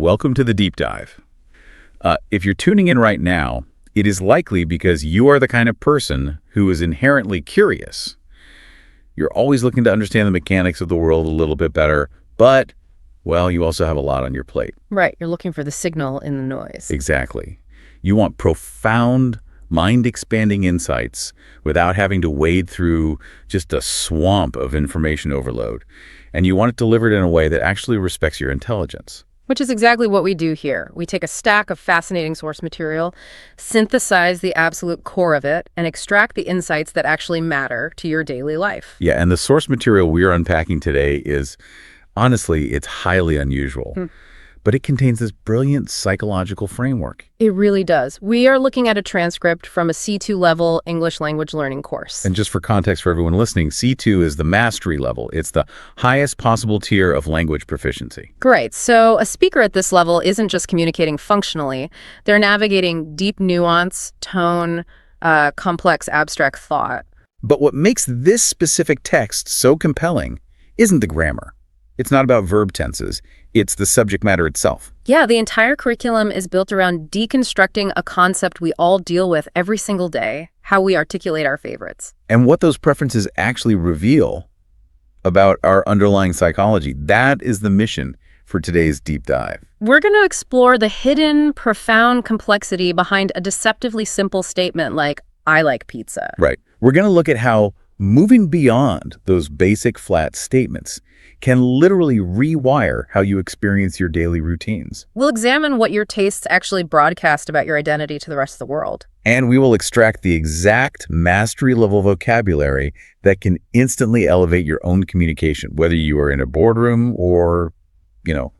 welcome to the deep dive. If you're tuning in right now, it is likely because you are the kind of person who is inherently curious. You're always looking to understand the mechanics of the world a little bit better, but, well, you also have a lot on your plate. Right, you're looking for the signal in the noise. Exactly. You want profound, mind-expanding insights without having to wade through just a swamp of information overload. And you want it delivered in a way that actually respects your intelligence. Which is exactly what we do here. We take a stack of fascinating source material, synthesize the absolute core of it, and extract the insights that actually matter to your daily life. Yeah, and the source material we're unpacking today is, honestly, it's highly unusual. But it contains this brilliant psychological framework. It really does. We are looking at a transcript from a C2 level English language learning course. And just for context for everyone listening, C2 is the mastery level. It's the highest possible tier of language proficiency. Great. So a speaker at this level isn't just communicating functionally. They're navigating deep nuance, tone, complex abstract thought. But what makes this specific text so compelling isn't the grammar. It's not about verb tenses. It's the subject matter itself. Yeah, the entire curriculum is built around deconstructing a concept we all deal with every single day, how we articulate our favorites. And what those preferences actually reveal about our underlying psychology. That is the mission for today's deep dive. We're going to explore the hidden, profound complexity behind a deceptively simple statement like, I like pizza. Right. We're going to look at how moving beyond those basic flat statements can literally rewire how you experience your daily routines. We'll examine what your tastes actually broadcast about your identity to the rest of the world. And we will extract the exact mastery level vocabulary that can instantly elevate your own communication, whether you are in a boardroom or,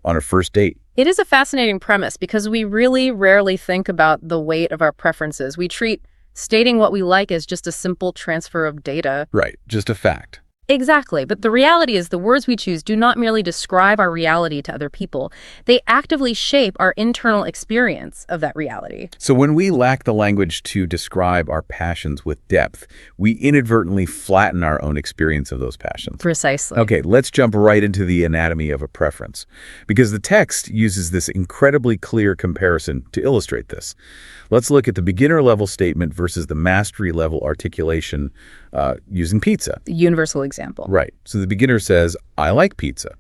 on a first date. It is a fascinating premise because we really rarely think about the weight of our preferences. We treat stating what we like as just a simple transfer of data. Right, just a fact. Exactly, but the reality is the words we choose do not merely describe our reality to other people. They actively shape our internal experience of that reality. So when we lack the language to describe our passions with depth, we inadvertently flatten our own experience of those passions. Precisely. Okay, let's jump right into the anatomy of a preference, because the text uses this incredibly clear comparison to illustrate this. Let's look at the beginner-level statement versus the mastery-level articulation using pizza. The universal example. Right. So the beginner says, I like pizza.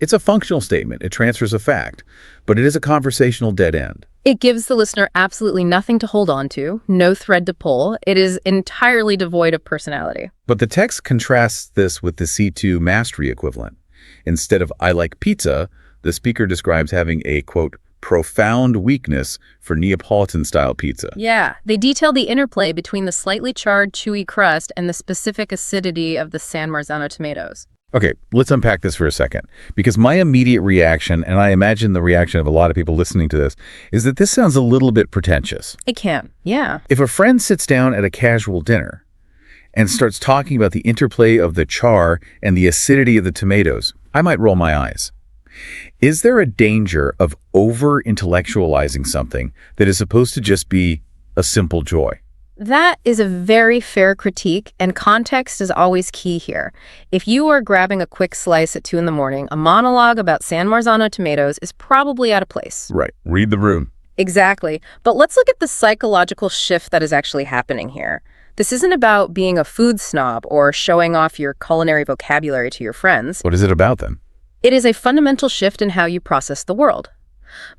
It's a functional statement. It transfers a fact, but it is a conversational dead end. It gives the listener absolutely nothing to hold on to, no thread to pull. It is entirely devoid of personality. But the text contrasts this with the C2 mastery equivalent. Instead of I like pizza, the speaker describes having a, quote, profound weakness for Neapolitan-style pizza. Yeah, they detail the interplay between the slightly charred, chewy crust and the specific acidity of the San Marzano tomatoes. Okay, let's unpack this for a second, because my immediate reaction, and I imagine the reaction of a lot of people listening to this, is that this sounds a little bit pretentious. It can, yeah. If a friend sits down at a casual dinner and starts talking about the interplay of the char and the acidity of the tomatoes, I might roll my eyes. Is there a danger of over-intellectualizing something that is supposed to just be a simple joy? That is a very fair critique, and context is always key here. If you are grabbing a quick slice at 2 a.m, a monologue about San Marzano tomatoes is probably out of place. Right. Read the room. Exactly. But let's look at the psychological shift that is actually happening here. This isn't about being a food snob or showing off your culinary vocabulary to your friends. What is it about then? It is a fundamental shift in how you process the world.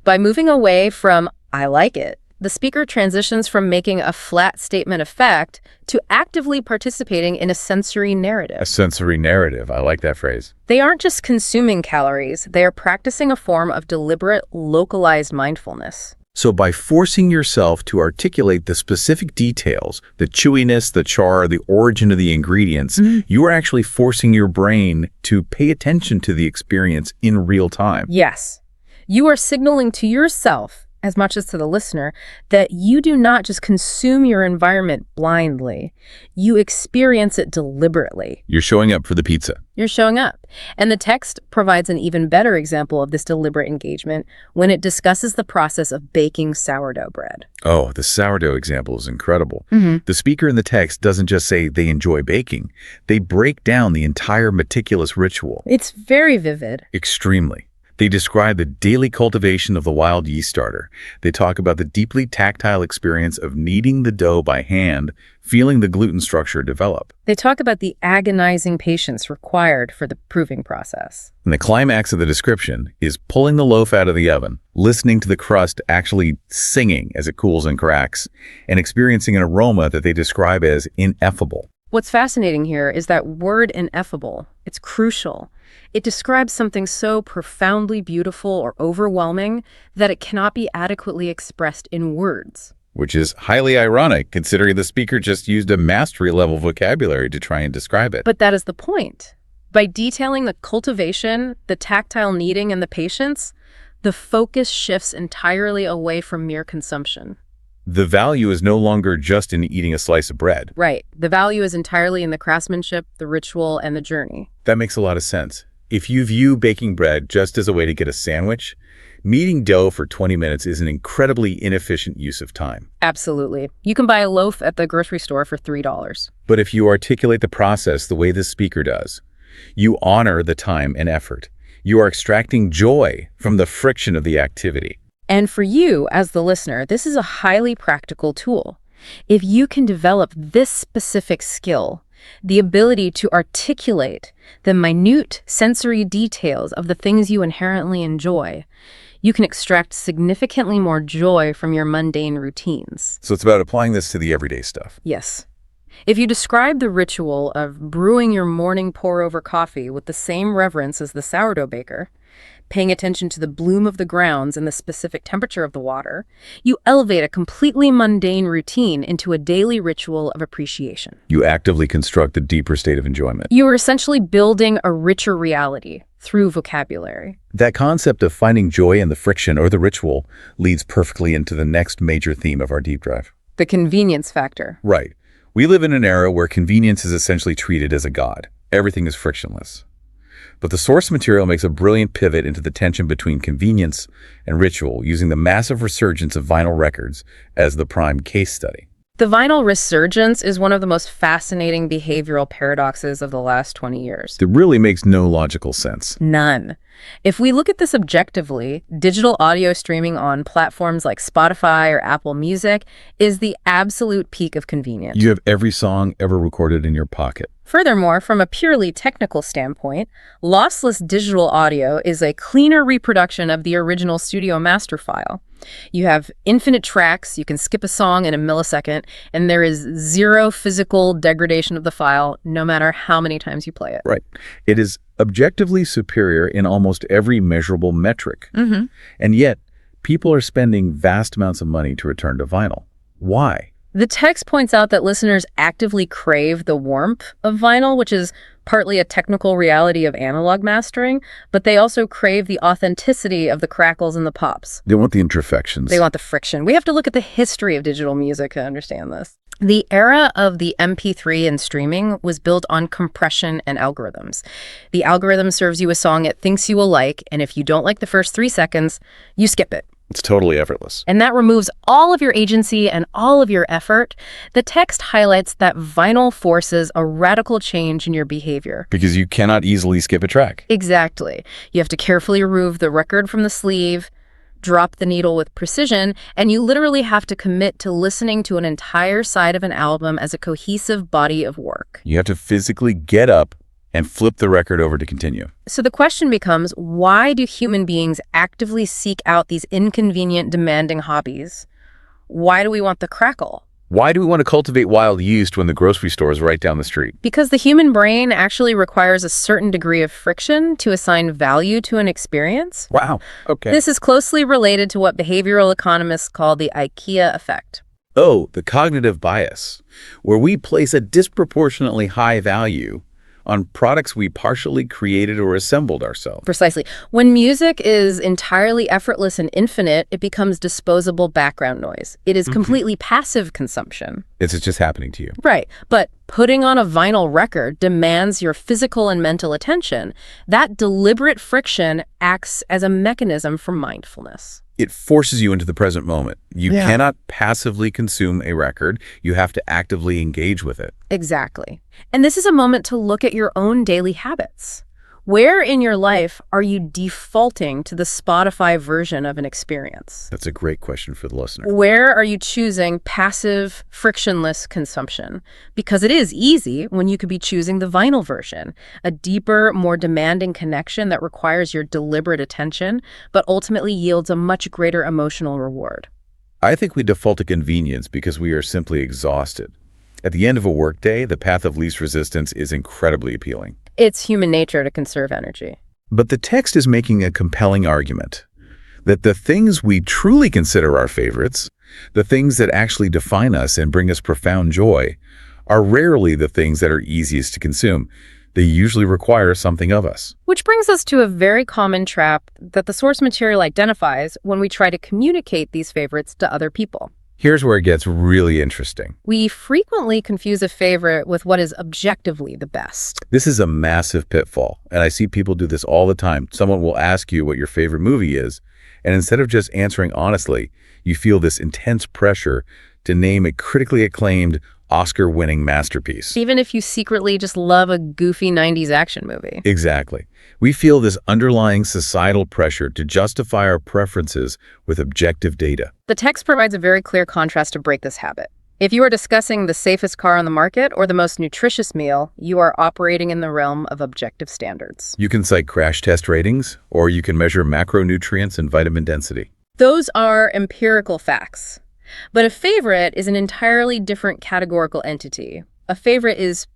By moving away from, I like it, the speaker transitions from making a flat statement of fact to actively participating in a sensory narrative. A sensory narrative. I like that phrase. They aren't just consuming calories. They are practicing a form of deliberate, localized mindfulness. So by forcing yourself to articulate the specific details, the chewiness, the char, the origin of the ingredients, you are actually forcing your brain to pay attention to the experience in real time. Yes. You are signaling to yourself, as much as to the listener, that you do not just consume your environment blindly. You experience it deliberately. You're showing up for the pizza. You're showing up. And the text provides an even better example of this deliberate engagement when it discusses the process of baking sourdough bread. Oh, the sourdough example is incredible. The speaker in the text doesn't just say they enjoy baking. They break down the entire meticulous ritual. It's very vivid. Extremely. They describe the daily cultivation of the wild yeast starter. They talk about the deeply tactile experience of kneading the dough by hand, feeling the gluten structure develop. They talk about the agonizing patience required for the proving process. And the climax of the description is pulling the loaf out of the oven, listening to the crust actually singing as it cools and cracks, and experiencing an aroma that they describe as ineffable. What's fascinating here is that word ineffable. It's crucial. It describes something so profoundly beautiful or overwhelming that it cannot be adequately expressed in words. Which is highly ironic, considering the speaker just used a mastery-level vocabulary to try and describe it. But that is the point. By detailing the cultivation, the tactile kneading, and the patience, the focus shifts entirely away from mere consumption. The value is no longer just in eating a slice of bread. Right. The value is entirely in the craftsmanship, the ritual, and the journey. That makes a lot of sense. If you view baking bread just as a way to get a sandwich, kneading dough for 20 minutes is an incredibly inefficient use of time. Absolutely. You can buy a loaf at the grocery store for $3. But if you articulate the process the way this speaker does, you honor the time and effort. You are extracting joy from the friction of the activity. And for you, as the listener, this is a highly practical tool. If you can develop this specific skill, the ability to articulate the minute sensory details of the things you inherently enjoy, you can extract significantly more joy from your mundane routines. So it's about applying this to the everyday stuff. Yes. If you describe the ritual of brewing your morning pour-over coffee with the same reverence as the sourdough baker, paying attention to the bloom of the grounds and the specific temperature of the water, you elevate a completely mundane routine into a daily ritual of appreciation. You actively construct a deeper state of enjoyment. You are essentially building a richer reality through vocabulary. That concept of finding joy in the friction or the ritual leads perfectly into the next major theme of our deep dive. The convenience factor. Right. We live in an era where convenience is essentially treated as a god. Everything is frictionless. But the source material makes a brilliant pivot into the tension between convenience and ritual, using the massive resurgence of vinyl records as the prime case study. The vinyl resurgence is one of the most fascinating behavioral paradoxes of the last 20 years. It really makes no logical sense. None. If we look at this objectively, digital audio streaming on platforms like Spotify or Apple Music is the absolute peak of convenience. You have every song ever recorded in your pocket. Furthermore, from a purely technical standpoint, lossless digital audio is a cleaner reproduction of the original studio master file. You have infinite tracks, you can skip a song in a millisecond, and there is zero physical degradation of the file, no matter how many times you play it. Right. It is objectively superior in almost every measurable metric. And yet, people are spending vast amounts of money to return to vinyl. Why? The text points out that listeners actively crave the warmth of vinyl, which is partly a technical reality of analog mastering, but they also crave the authenticity of the crackles and the pops. They want the imperfections. They want the friction. We have to look at the history of digital music to understand this. The era of the MP3 and streaming was built on compression and algorithms. The algorithm serves you a song it thinks you will like, and if you don't like the first 3 seconds, you skip it. It's totally effortless. And that removes all of your agency and all of your effort. The text highlights that vinyl forces a radical change in your behavior. Because you cannot easily skip a track. Exactly. You have to carefully remove the record from the sleeve, drop the needle with precision, and you literally have to commit to listening to an entire side of an album as a cohesive body of work. You have to physically get up and flip the record over to continue. So the question becomes, why do human beings actively seek out these inconvenient, demanding hobbies? Why do we want the crackle? Why do we want to cultivate wild yeast when the grocery store is right down the street? Because the human brain actually requires a certain degree of friction to assign value to an experience. Wow. Okay. This is closely related to what behavioral economists call the IKEA effect. Oh, the cognitive bias, where we place a disproportionately high value on products we partially created or assembled ourselves. Precisely. When music is entirely effortless and infinite, it becomes disposable background noise. It is completely passive consumption. It's just happening to you. Right. But putting on a vinyl record demands your physical and mental attention. That deliberate friction acts as a mechanism for mindfulness. It forces you into the present moment. You cannot passively consume a record. You have to actively engage with it. Exactly. And this is a moment to look at your own daily habits. Where in your life are you defaulting to the Spotify version of an experience? That's a great question for the listener. Where are you choosing passive, frictionless consumption? Because it is easy when you could be choosing the vinyl version, a deeper, more demanding connection that requires your deliberate attention, but ultimately yields a much greater emotional reward. I think we default to convenience because we are simply exhausted. At the end of a workday, the path of least resistance is incredibly appealing. It's human nature to conserve energy. But the text is making a compelling argument that the things we truly consider our favorites, the things that actually define us and bring us profound joy, are rarely the things that are easiest to consume. They usually require something of us. Which brings us to a very common trap that the source material identifies when we try to communicate these favorites to other people. Here's where it gets really interesting. We frequently confuse a favorite with what is objectively the best. This is a massive pitfall, and I see people do this all the time. Someone will ask you what your favorite movie is, and instead of just answering honestly, you feel this intense pressure to name a critically acclaimed, Oscar-winning masterpiece. Even if you secretly just love a goofy 90s action movie. Exactly. We feel this underlying societal pressure to justify our preferences with objective data. The text provides a very clear contrast to break this habit. If you are discussing the safest car on the market or the most nutritious meal, you are operating in the realm of objective standards. You can cite crash test ratings, or you can measure macronutrients and vitamin density. Those are empirical facts. But a favorite is an entirely different categorical entity. A favorite is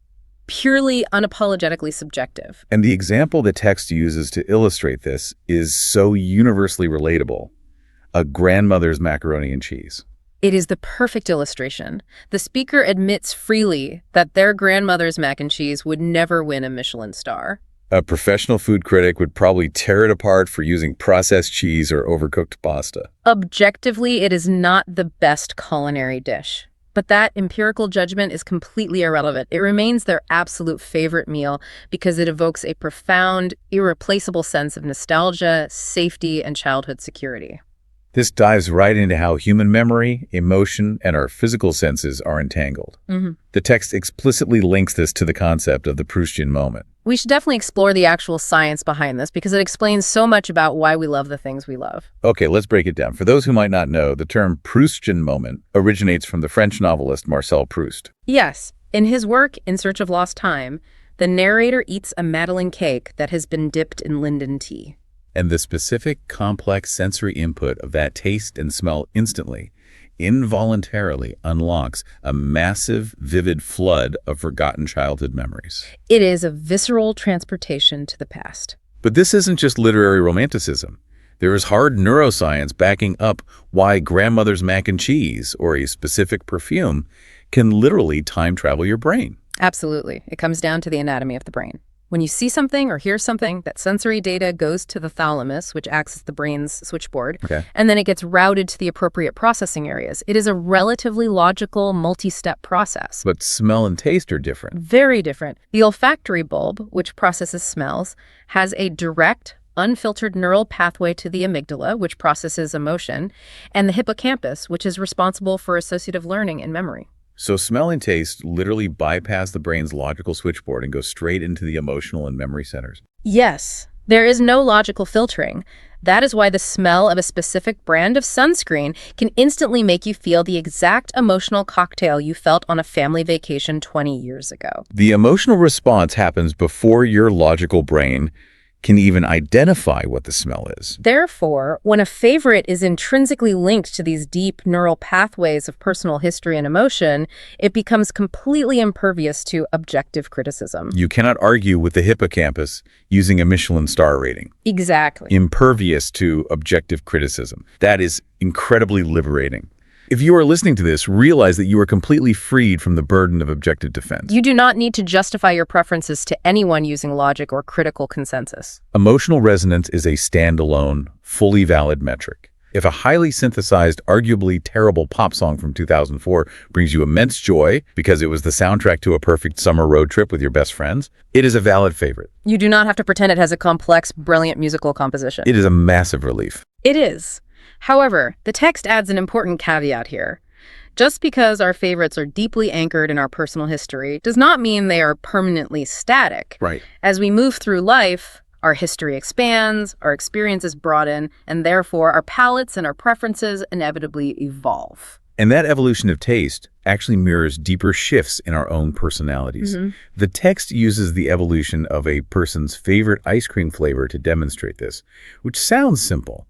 purely unapologetically subjective. And the example the text uses to illustrate this is so universally relatable. A grandmother's macaroni and cheese. It is the perfect illustration. The speaker admits freely that their grandmother's mac and cheese would never win a Michelin star. A professional food critic would probably tear it apart for using processed cheese or overcooked pasta. Objectively, it is not the best culinary dish. But that empirical judgment is completely irrelevant. It remains their absolute favorite meal because it evokes a profound, irreplaceable sense of nostalgia, safety, and childhood security. This dives right into how human memory, emotion, and our physical senses are entangled. The text explicitly links this to the concept of the Proustian moment. We should definitely explore the actual science behind this because it explains so much about why we love the things we love. Okay, let's break it down. For those who might not know, the term Proustian moment originates from the French novelist Marcel Proust. Yes, in his work, In Search of Lost Time, the narrator eats a Madeleine cake that has been dipped in linden tea. And the specific, complex sensory input of that taste and smell instantly, involuntarily unlocks a massive, vivid flood of forgotten childhood memories. It is a visceral transportation to the past. But this isn't just literary romanticism. There is hard neuroscience backing up why grandmother's mac and cheese or a specific perfume can literally time travel your brain. Absolutely. It comes down to the anatomy of the brain. When you see something or hear something, that sensory data goes to the thalamus, which acts as the brain's switchboard, and then it gets routed to the appropriate processing areas. It is a relatively logical, multi-step process. But smell and taste are different. Very different. The olfactory bulb, which processes smells, has a direct, unfiltered neural pathway to the amygdala, which processes emotion, and the hippocampus, which is responsible for associative learning and memory. So smell and taste literally bypass the brain's logical switchboard and go straight into the emotional and memory centers. Yes, there is no logical filtering. That is why the smell of a specific brand of sunscreen can instantly make you feel the exact emotional cocktail you felt on a family vacation 20 years ago. The emotional response happens before your logical brain can even identify what the smell is. Therefore, when a favorite is intrinsically linked to these deep neural pathways of personal history and emotion, it becomes completely impervious to objective criticism. You cannot argue with the hippocampus using a Michelin star rating. Exactly. Impervious to objective criticism. That is incredibly liberating. If you are listening to this, realize that you are completely freed from the burden of objective defense. You do not need to justify your preferences to anyone using logic or critical consensus. Emotional resonance is a standalone, fully valid metric. If a highly synthesized, arguably terrible pop song from 2004 brings you immense joy because it was the soundtrack to a perfect summer road trip with your best friends, it is a valid favorite. You do not have to pretend it has a complex, brilliant musical composition. It is a massive relief. It is. However, the text adds an important caveat here. Just because our favorites are deeply anchored in our personal history does not mean they are permanently static. Right. As we move through life, Our history expands, our experiences broaden, and therefore our palates and our preferences inevitably evolve. And that evolution of taste actually mirrors deeper shifts in our own personalities. The text uses the evolution of a person's favorite ice cream flavor to demonstrate this, which sounds simple,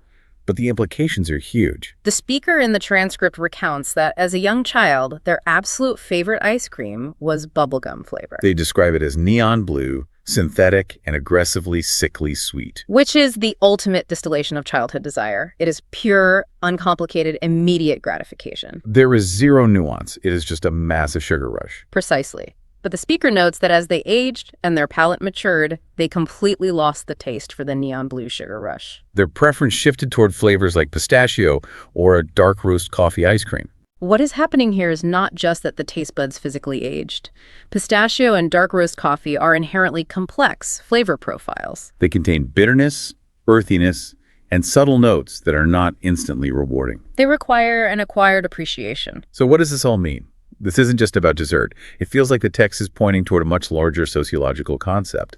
but the implications are huge. The speaker in the transcript recounts that as a young child, their absolute favorite ice cream was bubblegum flavor, They describe it as neon blue, synthetic, and aggressively sickly sweet. which is the ultimate distillation of childhood desire. It is pure, uncomplicated, immediate gratification. There is zero nuance. It is just a massive sugar rush. Precisely. But the speaker notes that as they aged and their palate matured, they completely lost the taste for the neon blue sugar rush. Their preference shifted toward flavors like pistachio or a dark roast coffee ice cream. What is happening here is not just that the taste buds physically aged. Pistachio and dark roast coffee are inherently complex flavor profiles. They contain bitterness, earthiness, and subtle notes that are not instantly rewarding. They require an acquired appreciation. So what does this all mean? This isn't just about dessert. It feels like the text is pointing toward a much larger sociological concept.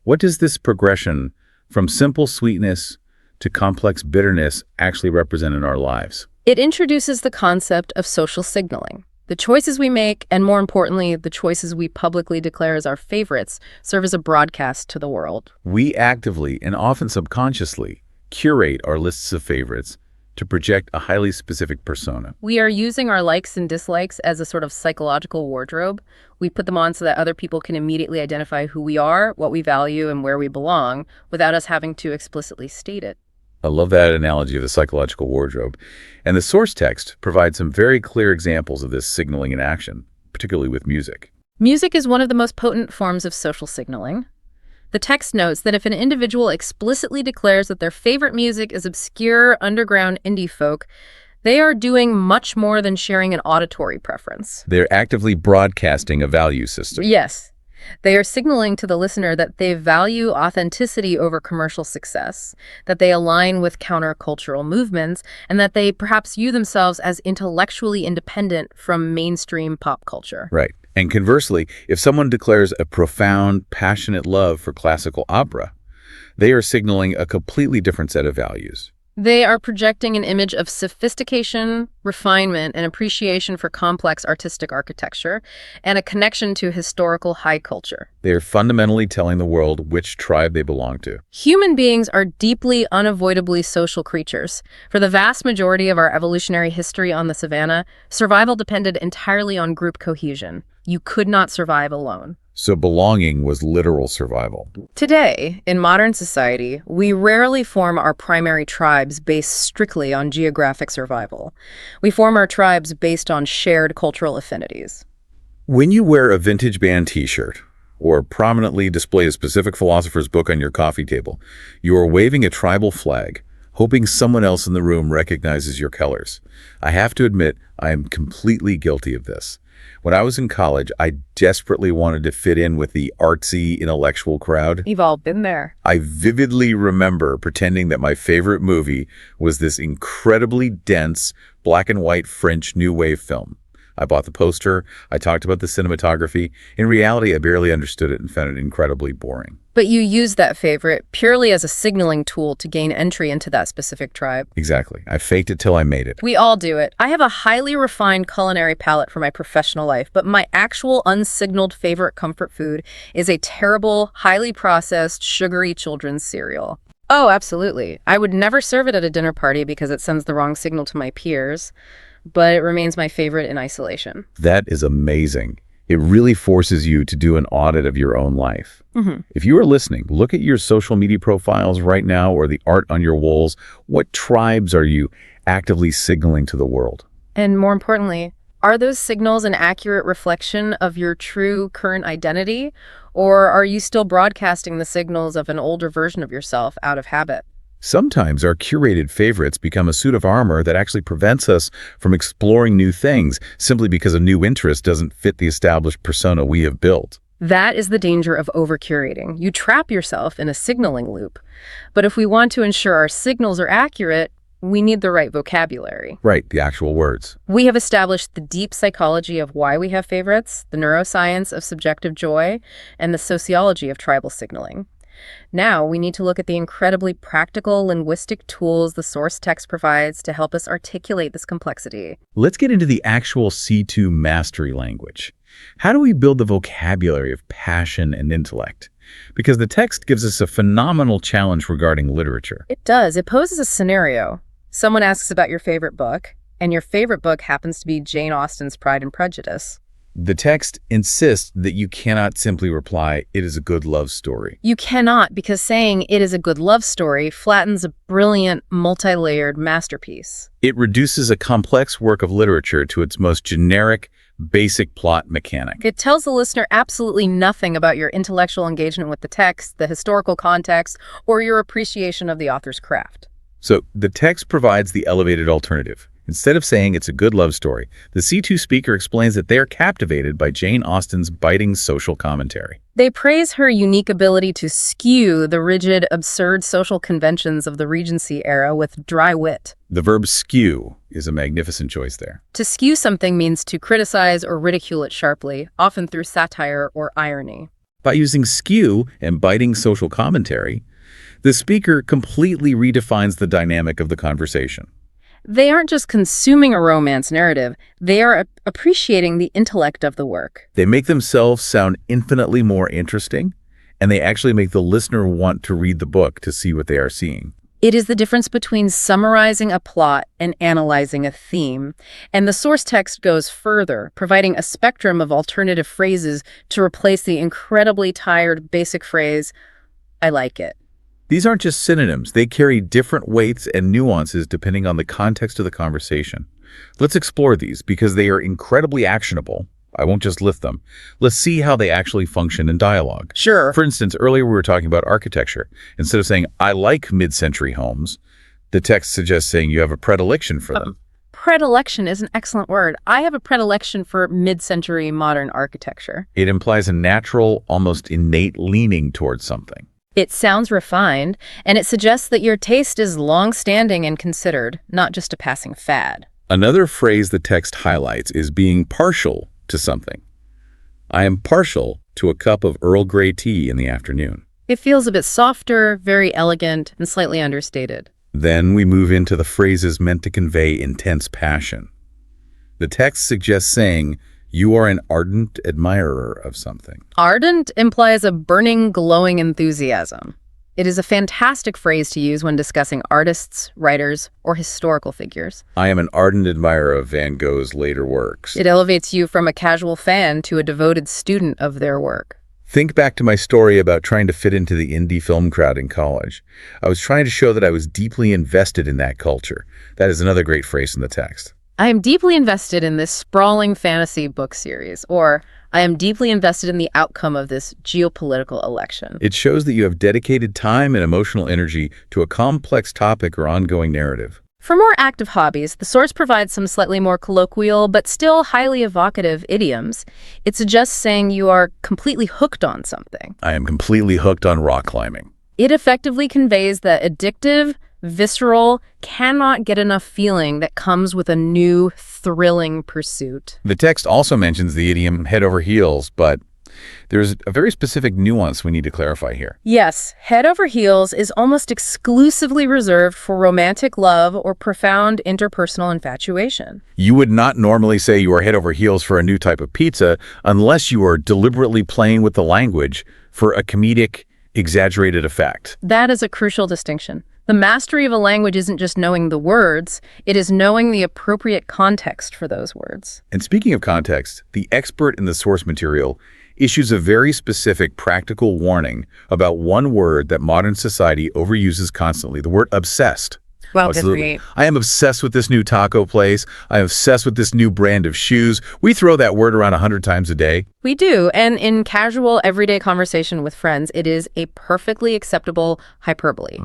What does this progression from simple sweetness to complex bitterness actually represent in our lives? It introduces the concept of social signaling. The choices we make, and more importantly, the choices we publicly declare as our favorites, serve as a broadcast to the world. We actively and often subconsciously curate our lists of favorites to project a highly specific persona. We are using our likes and dislikes as a sort of psychological wardrobe. We put them on so that other people can immediately identify who we are, what we value, and where we belong, without us having to explicitly state it. I love that analogy of the psychological wardrobe. And the source text provides some very clear examples of this signaling in action, particularly with music. Music is one of the most potent forms of social signaling. The text notes that if an individual explicitly declares that their favorite music is obscure, underground indie folk, they are doing much more than sharing an auditory preference. They're actively broadcasting a value system. Yes. They are signaling to the listener that they value authenticity over commercial success, that they align with countercultural movements, and that they perhaps view themselves as intellectually independent from mainstream pop culture. Right. And conversely, if someone declares a profound, passionate love for classical opera, they are signaling a completely different set of values. They are projecting an image of sophistication, refinement, and appreciation for complex artistic architecture, and a connection to historical high culture. They are fundamentally telling the world which tribe they belong to. Human beings are deeply, unavoidably social creatures. For the vast majority of our evolutionary history on the savannah, survival depended entirely on group cohesion. You could not survive alone. So belonging was literal survival. Today, in modern society, we rarely form our primary tribes based strictly on geographic survival. We form our tribes based on shared cultural affinities. When you wear a vintage band t-shirt or prominently display a specific philosopher's book on your coffee table, you are waving a tribal flag, hoping someone else in the room recognizes your colors. I have to admit, I am completely guilty of this. When I was in college, I desperately wanted to fit in with the artsy, intellectual crowd. You've all been there. I vividly remember pretending that my favorite movie was this incredibly dense, black and white French New Wave film. I bought the poster, I talked about the cinematography. In reality, I barely understood it and found it incredibly boring. But you used that favorite purely as a signaling tool to gain entry into that specific tribe. Exactly. I faked it till I made it. We all do it. I have a highly refined culinary palate for my professional life, but my actual unsignaled favorite comfort food is a terrible, highly processed, sugary children's cereal. Oh, absolutely. I would never serve it at a dinner party because it sends the wrong signal to my peers, but it remains my favorite in isolation. That is amazing. It really forces you to do an audit of your own life. If you are listening, look at your social media profiles right now or the art on your walls. What tribes are you actively signaling to the world? And more importantly, are those signals an accurate reflection of your true current identity, or are you still broadcasting the signals of an older version of yourself out of habit? Sometimes our curated favorites become a suit of armor that actually prevents us from exploring new things simply because a new interest doesn't fit the established persona we have built. That is the danger of over-curating. You trap yourself in a signaling loop. But if we want to ensure our signals are accurate, we need the right vocabulary. Right, the actual words. We have established the deep psychology of why we have favorites, the neuroscience of subjective joy, and the sociology of tribal signaling. Now, we need to look at the incredibly practical linguistic tools the source text provides to help us articulate this complexity. Let's get into the actual C2 mastery language. How do we build the vocabulary of passion and intellect? Because the text gives us a phenomenal challenge regarding literature. It does. It poses a scenario. Someone asks about your favorite book, and your favorite book happens to be Jane Austen's Pride and Prejudice. The text insists that you cannot simply reply, "It is a good love story." You cannot, because saying it is a good love story flattens a brilliant, multi-layered masterpiece. It reduces a complex work of literature to its most generic, basic plot mechanic. It tells the listener absolutely nothing about your intellectual engagement with the text, the historical context, or your appreciation of the author's craft. So the text provides the elevated alternative. Instead of saying it's a good love story, the C2 speaker explains that they are captivated by Jane Austen's biting social commentary. They praise her unique ability to skew the rigid, absurd social conventions of the Regency era with dry wit. The verb skew is a magnificent choice there. To skew something means to criticize or ridicule it sharply, often through satire or irony. By using skew and biting social commentary, the speaker completely redefines the dynamic of the conversation. They aren't just consuming a romance narrative, they are appreciating the intellect of the work. They make themselves sound infinitely more interesting, and they actually make the listener want to read the book to see what they are seeing. It is the difference between summarizing a plot and analyzing a theme. And the source text goes further, providing a spectrum of alternative phrases to replace the incredibly tired basic phrase, "I like it." These aren't just synonyms. They carry different weights and nuances depending on the context of the conversation. Let's explore these because they are incredibly actionable. I won't just list them. Let's see how they actually function in dialogue. Sure. For instance, earlier we were talking about architecture. Instead of saying, "I like mid-century homes," the text suggests saying you have a predilection for them. Predilection is an excellent word. I have a predilection for mid-century modern architecture. It implies a natural, almost innate leaning towards something. It sounds refined, and it suggests that your taste is long-standing and considered, not just a passing fad. Another phrase the text highlights is being partial to something. I am partial to a cup of Earl Grey tea in the afternoon. It feels a bit softer, very elegant, and slightly understated. Then we move into the phrases meant to convey intense passion. The text suggests saying, you are an ardent admirer of something. Ardent implies a burning, glowing enthusiasm. It is a fantastic phrase to use when discussing artists, writers, or historical figures. I am an ardent admirer of Van Gogh's later works. It elevates you from a casual fan to a devoted student of their work. Think back to my story about trying to fit into the indie film crowd in college. I was trying to show that I was deeply invested in that culture. That is another great phrase in the text. I am deeply invested in this sprawling fantasy book series, or I am deeply invested in the outcome of this geopolitical election. It shows that you have dedicated time and emotional energy to a complex topic or ongoing narrative. For more active hobbies, the source provides some slightly more colloquial but still highly evocative idioms. It suggests saying you are completely hooked on something. I am completely hooked on rock climbing. It effectively conveys the addictive, visceral, cannot get enough feeling that comes with a new, thrilling pursuit. The text also mentions the idiom head over heels, but there's a very specific nuance we need to clarify here. Yes, head over heels is almost exclusively reserved for romantic love or profound interpersonal infatuation. You would not normally say you are head over heels for a new type of pizza unless you are deliberately playing with the language for a comedic, exaggerated effect. That is a crucial distinction. The mastery of a language isn't just knowing the words, it is knowing the appropriate context for those words. And speaking of context, the expert in the source material issues a very specific practical warning about one word that modern society overuses constantly, the word obsessed. Well, absolutely. I am obsessed with this new taco place. I am obsessed with this new brand of shoes. We throw that word around 100 times a day. We do, and in casual, everyday conversation with friends, it is a perfectly acceptable hyperbole.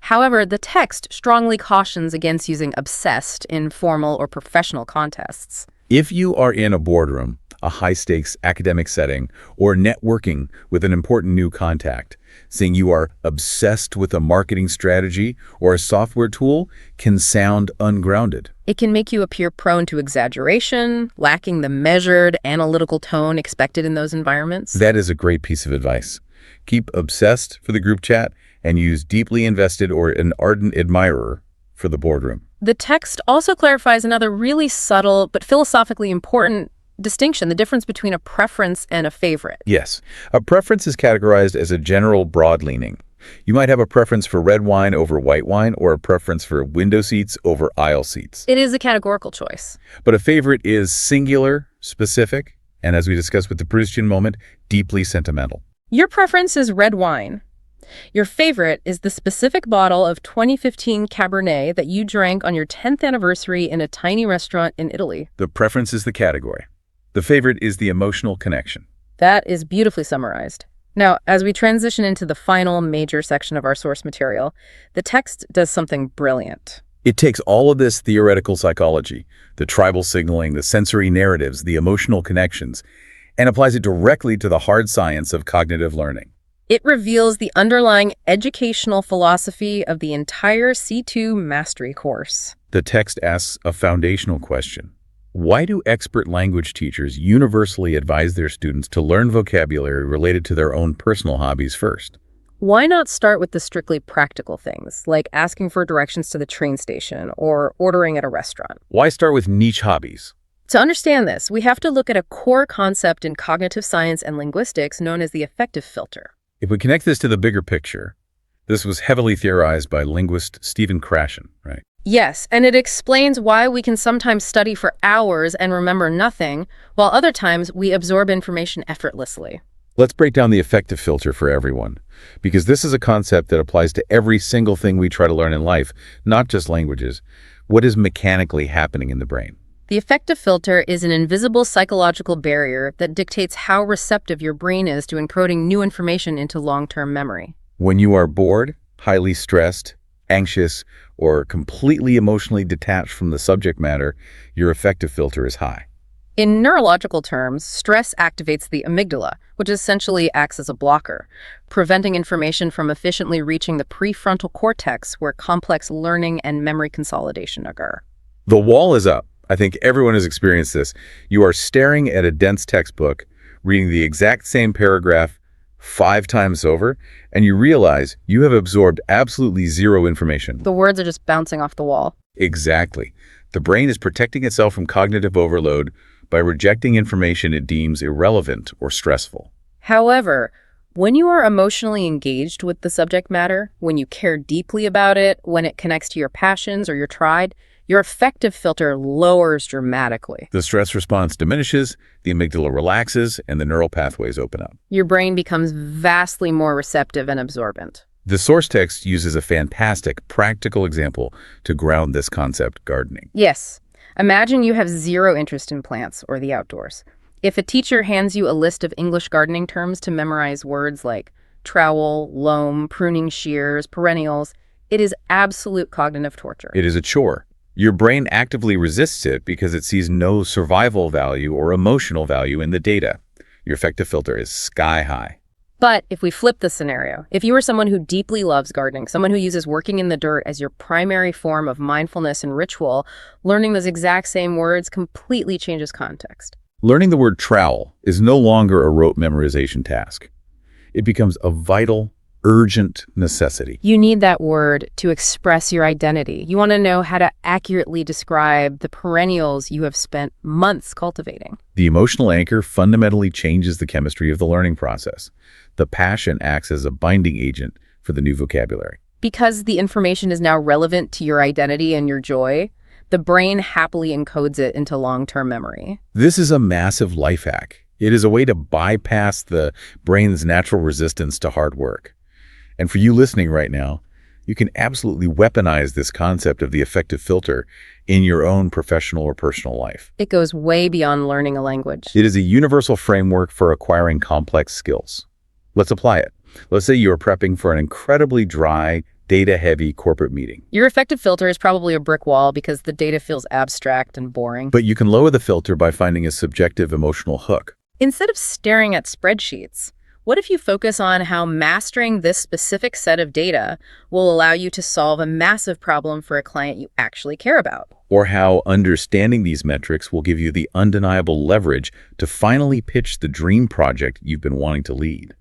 However, the text strongly cautions against using obsessed in formal or professional contexts. If you are in a boardroom, a high-stakes academic setting, or networking with an important new contact, saying you are obsessed with a marketing strategy or a software tool can sound ungrounded. It can make you appear prone to exaggeration, lacking the measured, analytical tone expected in those environments. That is a great piece of advice. Keep obsessed for the group chat and use deeply invested or an ardent admirer for the boardroom. The text also clarifies another really subtle but philosophically important distinction, the difference between a preference and a favorite. Yes, a preference is categorized as a general broad leaning. You might have a preference for red wine over white wine or a preference for window seats over aisle seats. It is a categorical choice. But a favorite is singular, specific, and as we discussed with the Proustian moment, deeply sentimental. Your preference is red wine. Your favorite is the specific bottle of 2015 Cabernet that you drank on your 10th anniversary in a tiny restaurant in Italy. The preference is the category. The favorite is the emotional connection. That is beautifully summarized. Now, as we transition into the final major section of our source material, the text does something brilliant. It takes all of this theoretical psychology, the tribal signaling, the sensory narratives, the emotional connections, and applies it directly to the hard science of cognitive learning. It reveals the underlying educational philosophy of the entire C2 mastery course. The text asks a foundational question. Why do expert language teachers universally advise their students to learn vocabulary related to their own personal hobbies first? Why not start with the strictly practical things, like asking for directions to the train station or ordering at a restaurant? Why start with niche hobbies? To understand this, we have to look at a core concept in cognitive science and linguistics known as the affective filter. If we connect this to the bigger picture, this was heavily theorized by linguist Stephen Krashen, right? Yes, and it explains why we can sometimes study for hours and remember nothing, while other times we absorb information effortlessly. Let's break down the affective filter for everyone, because this is a concept that applies to every single thing we try to learn in life, not just languages. What is mechanically happening in the brain? The affective filter is an invisible psychological barrier that dictates how receptive your brain is to encoding new information into long-term memory. When you are bored, highly stressed, anxious, or completely emotionally detached from the subject matter, your affective filter is high. In neurological terms, stress activates the amygdala, which essentially acts as a blocker, preventing information from efficiently reaching the prefrontal cortex where complex learning and memory consolidation occur. The wall is up. I think everyone has experienced this. You are staring at a dense textbook, reading the exact same paragraph 5 times over, and you realize you have absorbed absolutely zero information. The words are just bouncing off the wall. Exactly. The brain is protecting itself from cognitive overload by rejecting information it deems irrelevant or stressful. However, when you are emotionally engaged with the subject matter, when you care deeply about it, when it connects to your passions or your tribe, your affective filter lowers dramatically. The stress response diminishes, the amygdala relaxes, and the neural pathways open up. Your brain becomes vastly more receptive and absorbent. The source text uses a fantastic, practical example to ground this concept: gardening. Yes. Imagine you have zero interest in plants or the outdoors. If a teacher hands you a list of English gardening terms to memorize words like trowel, loam, pruning shears, perennials, it is absolute cognitive torture. It is a chore. Your brain actively resists it because it sees no survival value or emotional value in the data. Your affective filter is sky high. But if we flip the scenario, if you are someone who deeply loves gardening, someone who uses working in the dirt as your primary form of mindfulness and ritual, learning those exact same words completely changes context. Learning the word trowel is no longer a rote memorization task. It becomes a vital, urgent necessity. You need that word to express your identity. You want to know how to accurately describe the perennials you have spent months cultivating. The emotional anchor fundamentally changes the chemistry of the learning process. The passion acts as a binding agent for the new vocabulary. Because the information is now relevant to your identity and your joy, the brain happily encodes it into long-term memory. This is a massive life hack. It is a way to bypass the brain's natural resistance to hard work. And for you listening right now, you can absolutely weaponize this concept of the affective filter in your own professional or personal life. It goes way beyond learning a language. It is a universal framework for acquiring complex skills. Let's apply it. Let's say you are prepping for an incredibly dry, data-heavy corporate meeting. Your affective filter is probably a brick wall because the data feels abstract and boring. But you can lower the filter by finding a subjective emotional hook. Instead of staring at spreadsheets, what if you focus on how mastering this specific set of data will allow you to solve a massive problem for a client you actually care about? Or how understanding these metrics will give you the undeniable leverage to finally pitch the dream project you've been wanting to lead.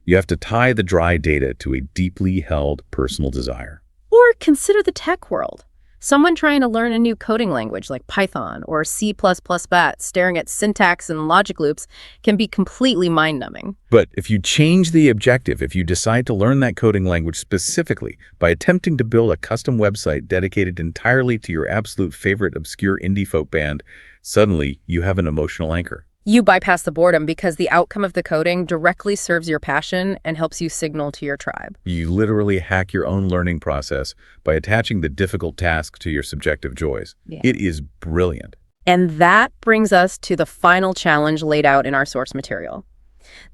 You have to tie the dry data to a deeply held personal desire. Or consider the tech world. Someone trying to learn a new coding language like Python or C++ BAT staring at syntax and logic loops can be completely mind-numbing. But if you change the objective, if you decide to learn that coding language specifically by attempting to build a custom website dedicated entirely to your absolute favorite obscure indie folk band, suddenly you have an emotional anchor. You bypass the boredom because the outcome of the coding directly serves your passion and helps you signal to your tribe. You literally hack your own learning process by attaching the difficult task to your subjective joys. Yeah. It is brilliant. And that brings us to the final challenge laid out in our source material.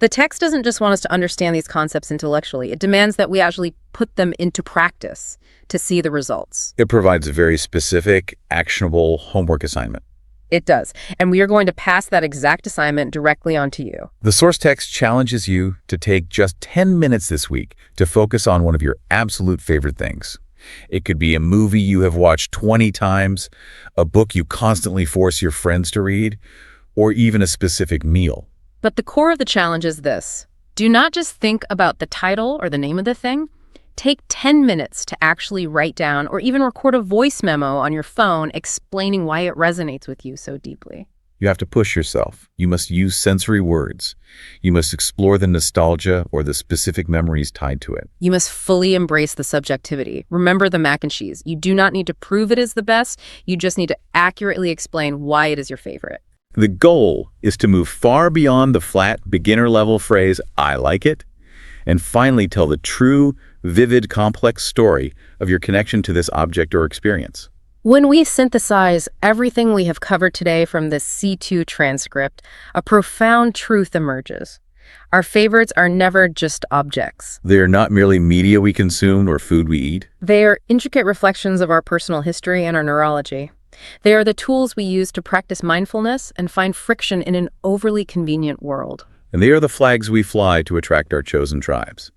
The text doesn't just want us to understand these concepts intellectually. It demands that we actually put them into practice to see the results. It provides a very specific, actionable homework assignment. It does. And we are going to pass that exact assignment directly on to you. The source text challenges you to take just 10 minutes this week to focus on one of your absolute favorite things. It could be a movie you have watched 20 times, a book you constantly force your friends to read, or even a specific meal. But the core of the challenge is this. Do not just think about the title or the name of the thing. Take 10 minutes to actually write down or even record a voice memo on your phone explaining why it resonates with you so deeply. You have to push yourself. You must use sensory words. You must explore the nostalgia or the specific memories tied to it. You must fully embrace the subjectivity. Remember the mac and cheese. You do not need to prove it is the best. You just need to accurately explain why it is your favorite. The goal is to move far beyond the flat, beginner-level phrase, "I like it," and finally tell the true, vivid, complex story of your connection to this object or experience. When we synthesize everything we have covered today from this C2 transcript, a profound truth emerges. Our favorites are never just objects. They are not merely media we consume or food we eat. They are intricate reflections of our personal history and our neurology. They are the tools we use to practice mindfulness and find friction in an overly convenient world. And they are the flags we fly to attract our chosen tribes.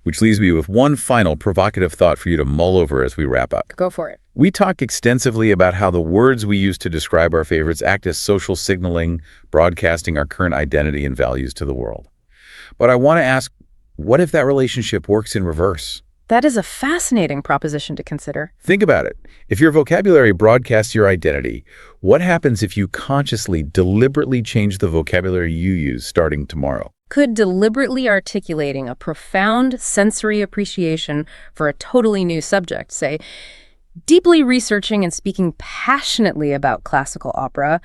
Which leaves me with one final provocative thought for you to mull over as we wrap up. Go for it. We talk extensively about how the words we use to describe our favorites act as social signaling, broadcasting our current identity and values to the world. But I want to ask, what if that relationship works in reverse? That is a fascinating proposition to consider. Think about it. If your vocabulary broadcasts your identity, what happens if you consciously, deliberately change the vocabulary you use starting tomorrow? Could deliberately articulating a profound sensory appreciation for a totally new subject, say, deeply researching and speaking passionately about classical opera,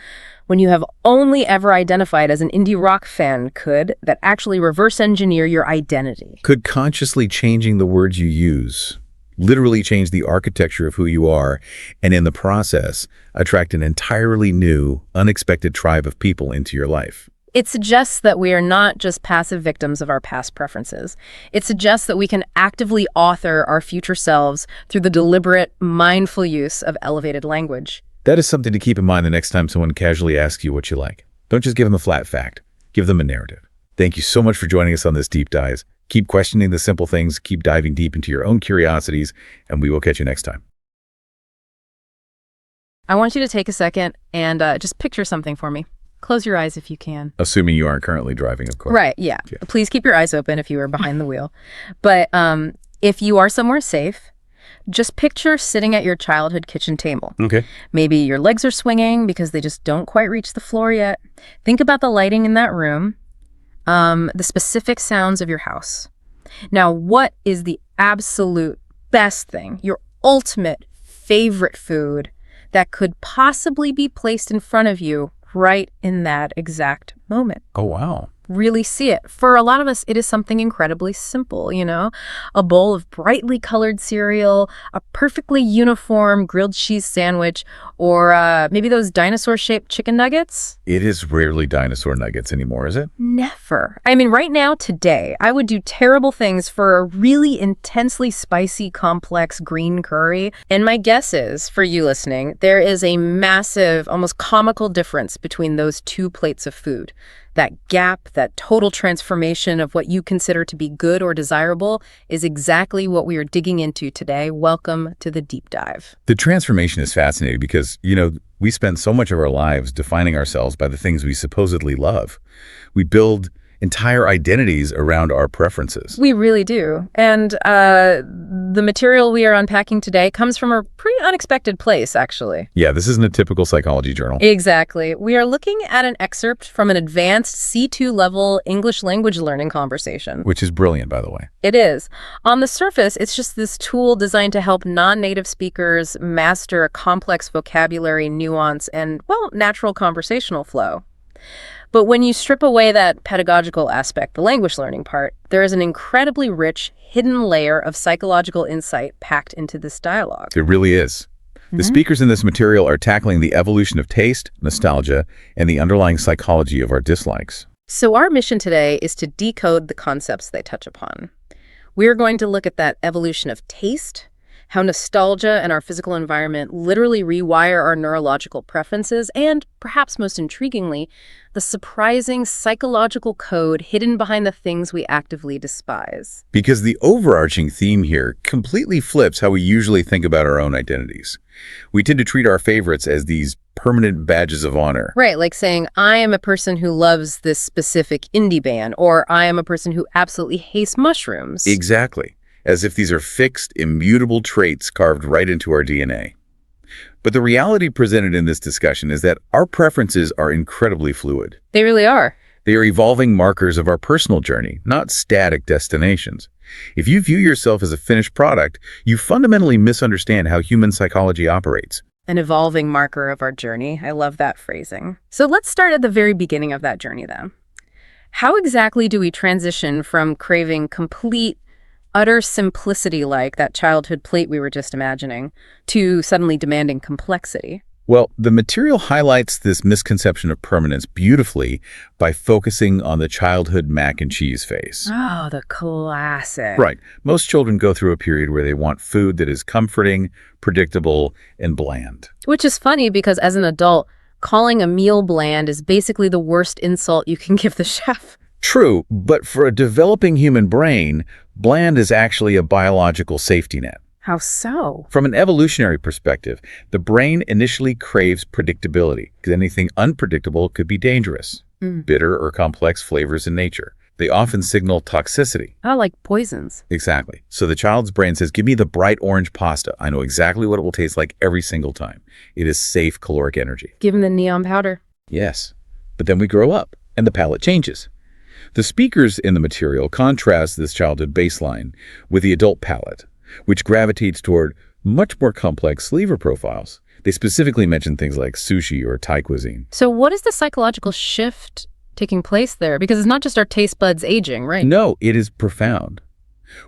when you have only ever identified as an indie rock fan, could that actually reverse engineer your identity? Could consciously changing the words you use literally change the architecture of who you are, and in the process, attract an entirely new, unexpected tribe of people into your life? It suggests that we are not just passive victims of our past preferences. It suggests that we can actively author our future selves through the deliberate, mindful use of elevated language. That is something to keep in mind the next time someone casually asks you what you like. Don't just give them a flat fact. Give them a narrative. Thank you so much for joining us on this deep dive. Keep questioning the simple things, keep diving deep into your own curiosities, and we will catch you next time. I want you to take a second and just picture something for me. Close your eyes if you can. Assuming you aren't currently driving, of course. Right, yeah. Please keep your eyes open if you are behind the wheel. But if you are somewhere safe, just picture sitting at your childhood kitchen table. Okay. Maybe your legs are swinging because they just don't quite reach the floor yet. Think about the lighting in that room, the specific sounds of your house. Now, what is the absolute best thing, your ultimate favorite food that could possibly be placed in front of you right in that exact moment? Oh, wow. Really see it. For a lot of us, it is something incredibly simple, a bowl of brightly colored cereal, a perfectly uniform grilled cheese sandwich, or maybe those dinosaur-shaped chicken nuggets. It is rarely dinosaur nuggets anymore, is it? Never. I mean, right now, today, I would do terrible things for a really intensely spicy, complex green curry. And my guess is, for you listening, there is a massive, almost comical difference between those two plates of food. That gap, that total transformation of what you consider to be good or desirable is exactly what we are digging into today. Welcome to the deep dive. The transformation is fascinating because, we spend so much of our lives defining ourselves by the things we supposedly love. We build entire identities around our preferences. We really do. And the material we are unpacking today comes from a pretty unexpected place, actually. Yeah, this isn't a typical psychology journal. Exactly. We are looking at an excerpt from an advanced C2 level English language learning conversation. Which is brilliant, by the way. It is. On the surface, it's just this tool designed to help non-native speakers master complex vocabulary, nuance, and, well, natural conversational flow. But when you strip away that pedagogical aspect, the language learning part, there is an incredibly rich, hidden layer of psychological insight packed into this dialogue. It really is. The speakers in this material are tackling the evolution of taste, nostalgia, and the underlying psychology of our dislikes. So our mission today is to decode the concepts they touch upon. We're going to look at that evolution of taste, how nostalgia and our physical environment literally rewire our neurological preferences, and, perhaps most intriguingly, the surprising psychological code hidden behind the things we actively despise. Because the overarching theme here completely flips how we usually think about our own identities. We tend to treat our favorites as these permanent badges of honor. Right, like saying, I am a person who loves this specific indie band, or I am a person who absolutely hates mushrooms. Exactly. As if these are fixed, immutable traits carved right into our DNA. But the reality presented in this discussion is that our preferences are incredibly fluid. They really are. They are evolving markers of our personal journey, not static destinations. If you view yourself as a finished product, you fundamentally misunderstand how human psychology operates. An evolving marker of our journey. I love that phrasing. So let's start at the very beginning of that journey then. How exactly do we transition from craving complete, utter simplicity like that childhood plate we were just imagining, to suddenly demanding complexity? Well, the material highlights this misconception of permanence beautifully by focusing on the childhood mac and cheese phase. Oh, the classic. Right. Most children go through a period where they want food that is comforting, predictable, and bland. Which is funny because as an adult, calling a meal bland is basically the worst insult you can give the chef. True, but for a developing human brain, bland is actually a biological safety net. How so? From an evolutionary perspective, the brain initially craves predictability, because anything unpredictable could be dangerous. Bitter or complex flavors in nature. They often signal toxicity. Oh, like poisons. Exactly. So the child's brain says, give me the bright orange pasta. I know exactly what it will taste like every single time. It is safe caloric energy. Give him the neon powder. Yes. But then we grow up, and the palate changes. The speakers in the material contrast this childhood baseline with the adult palate, which gravitates toward much more complex flavor profiles. They specifically mention things like sushi or Thai cuisine. So what is the psychological shift taking place there? Because it's not just our taste buds aging, right? No, it is profound.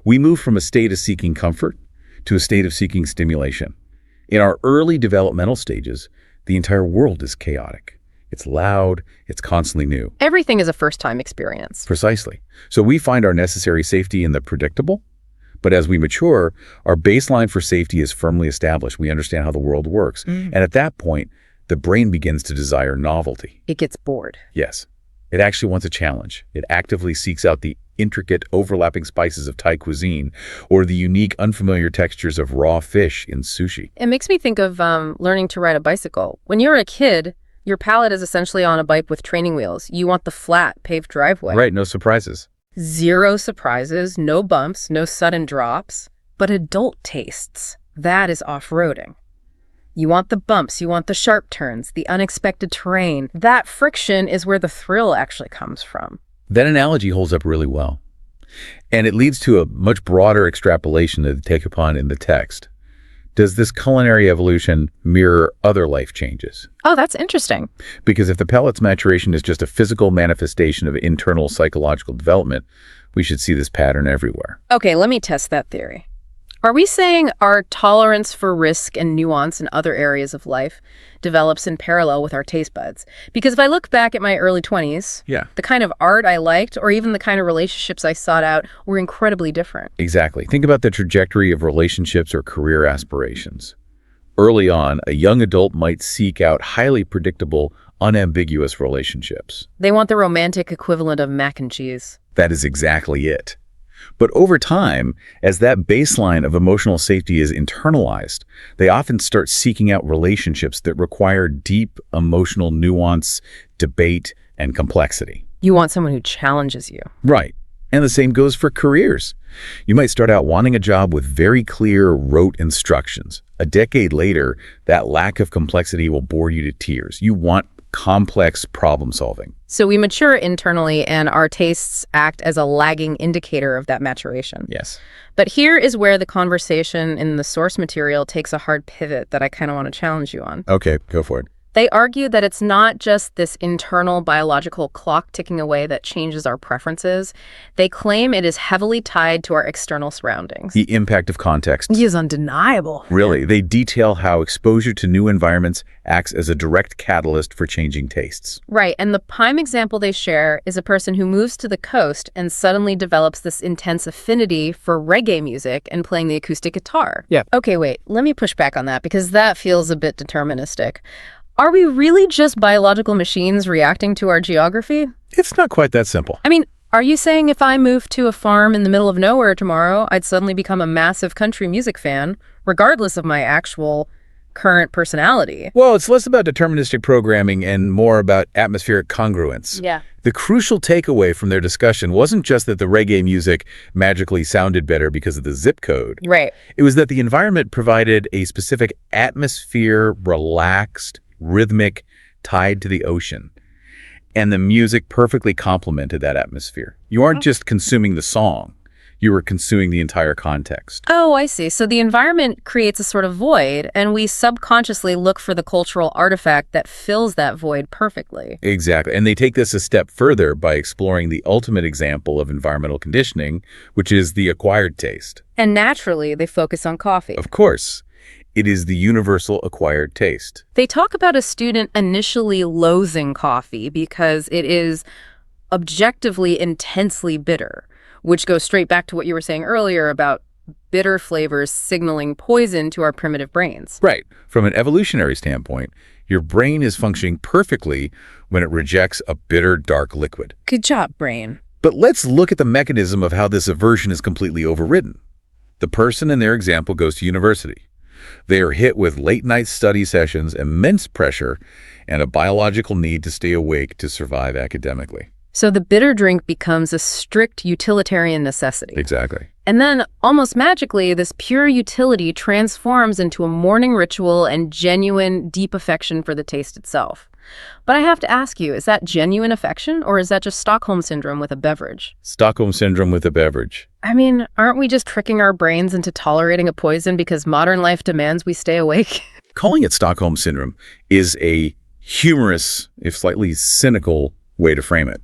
We move from a state of seeking comfort to a state of seeking stimulation. In our early developmental stages, the entire world is chaotic. It's loud, it's constantly new. Everything is a first-time experience. Precisely. So we find our necessary safety in the predictable. But as we mature, our baseline for safety is firmly established. We understand how the world works. And at that point, the brain begins to desire novelty. It gets bored. Yes. It actually wants a challenge. It actively seeks out the intricate, overlapping spices of Thai cuisine or the unique, unfamiliar textures of raw fish in sushi. It makes me think of learning to ride a bicycle. When you're a kid, your palate is essentially on a bike with training wheels. You want the flat, paved driveway. Right, no surprises. Zero surprises, no bumps, no sudden drops. But adult tastes, that is off-roading. You want the bumps, you want the sharp turns, the unexpected terrain. That friction is where the thrill actually comes from. That analogy holds up really well. And it leads to a much broader extrapolation that they take upon in the text. Does this culinary evolution mirror other life changes? Oh, that's interesting. Because if the palate's maturation is just a physical manifestation of internal psychological development, we should see this pattern everywhere. Okay, let me test that theory. Are we saying our tolerance for risk and nuance in other areas of life develops in parallel with our taste buds? Because if I look back at my early 20s, the kind of art I liked or even the kind of relationships I sought out were incredibly different. Exactly. Think about the trajectory of relationships or career aspirations. Early on, a young adult might seek out highly predictable, unambiguous relationships. They want the romantic equivalent of mac and cheese. That is exactly it. But over time, as that baseline of emotional safety is internalized, they often start seeking out relationships that require deep emotional nuance, debate, and complexity. You want someone who challenges you. Right. And the same goes for careers. You might start out wanting a job with very clear, rote instructions. A decade later, that lack of complexity will bore you to tears. You want complex problem solving. So we mature internally, and our tastes act as a lagging indicator of that maturation. Yes. But here is where the conversation in the source material takes a hard pivot that I kind of want to challenge you on. Okay, go for it. They argue that it's not just this internal biological clock ticking away that changes our preferences. They claim it is heavily tied to our external surroundings. The impact of context. He is undeniable. Really, they detail how exposure to new environments acts as a direct catalyst for changing tastes. Right, and the prime example they share is a person who moves to the coast and suddenly develops this intense affinity for reggae music and playing the acoustic guitar. Yeah. Okay, wait, let me push back on that because that feels a bit deterministic. Are we really just biological machines reacting to our geography? It's not quite that simple. I mean, are you saying if I moved to a farm in the middle of nowhere tomorrow, I'd suddenly become a massive country music fan, regardless of my actual current personality? Well, it's less about deterministic programming and more about atmospheric congruence. Yeah. The crucial takeaway from their discussion wasn't just that the reggae music magically sounded better because of the zip code. Right. It was that the environment provided a specific atmosphere, relaxed, rhythmic, tied to the ocean. And the music perfectly complemented that atmosphere. You aren't just consuming the song, you were consuming the entire context. Oh, I see. So the environment creates a sort of void, and we subconsciously look for the cultural artifact that fills that void perfectly. Exactly. And they take this a step further by exploring the ultimate example of environmental conditioning, which is the acquired taste. And naturally, they focus on coffee. Of course. It is the universal acquired taste. They talk about a student initially loathing coffee because it is objectively intensely bitter, which goes straight back to what you were saying earlier about bitter flavors signaling poison to our primitive brains. Right. From an evolutionary standpoint, your brain is functioning perfectly when it rejects a bitter, dark liquid. Good job, brain. But let's look at the mechanism of how this aversion is completely overridden. The person in their example goes to university. They are hit with late-night study sessions, immense pressure, and a biological need to stay awake to survive academically. So the bitter drink becomes a strict utilitarian necessity. Exactly. And then, almost magically, this pure utility transforms into a morning ritual and genuine, deep affection for the taste itself. But I have to ask you, is that genuine affection, or is that just Stockholm Syndrome with a beverage? Stockholm Syndrome with a beverage. I mean, aren't we just tricking our brains into tolerating a poison because modern life demands we stay awake? Calling it Stockholm Syndrome is a humorous, if slightly cynical, way to frame it.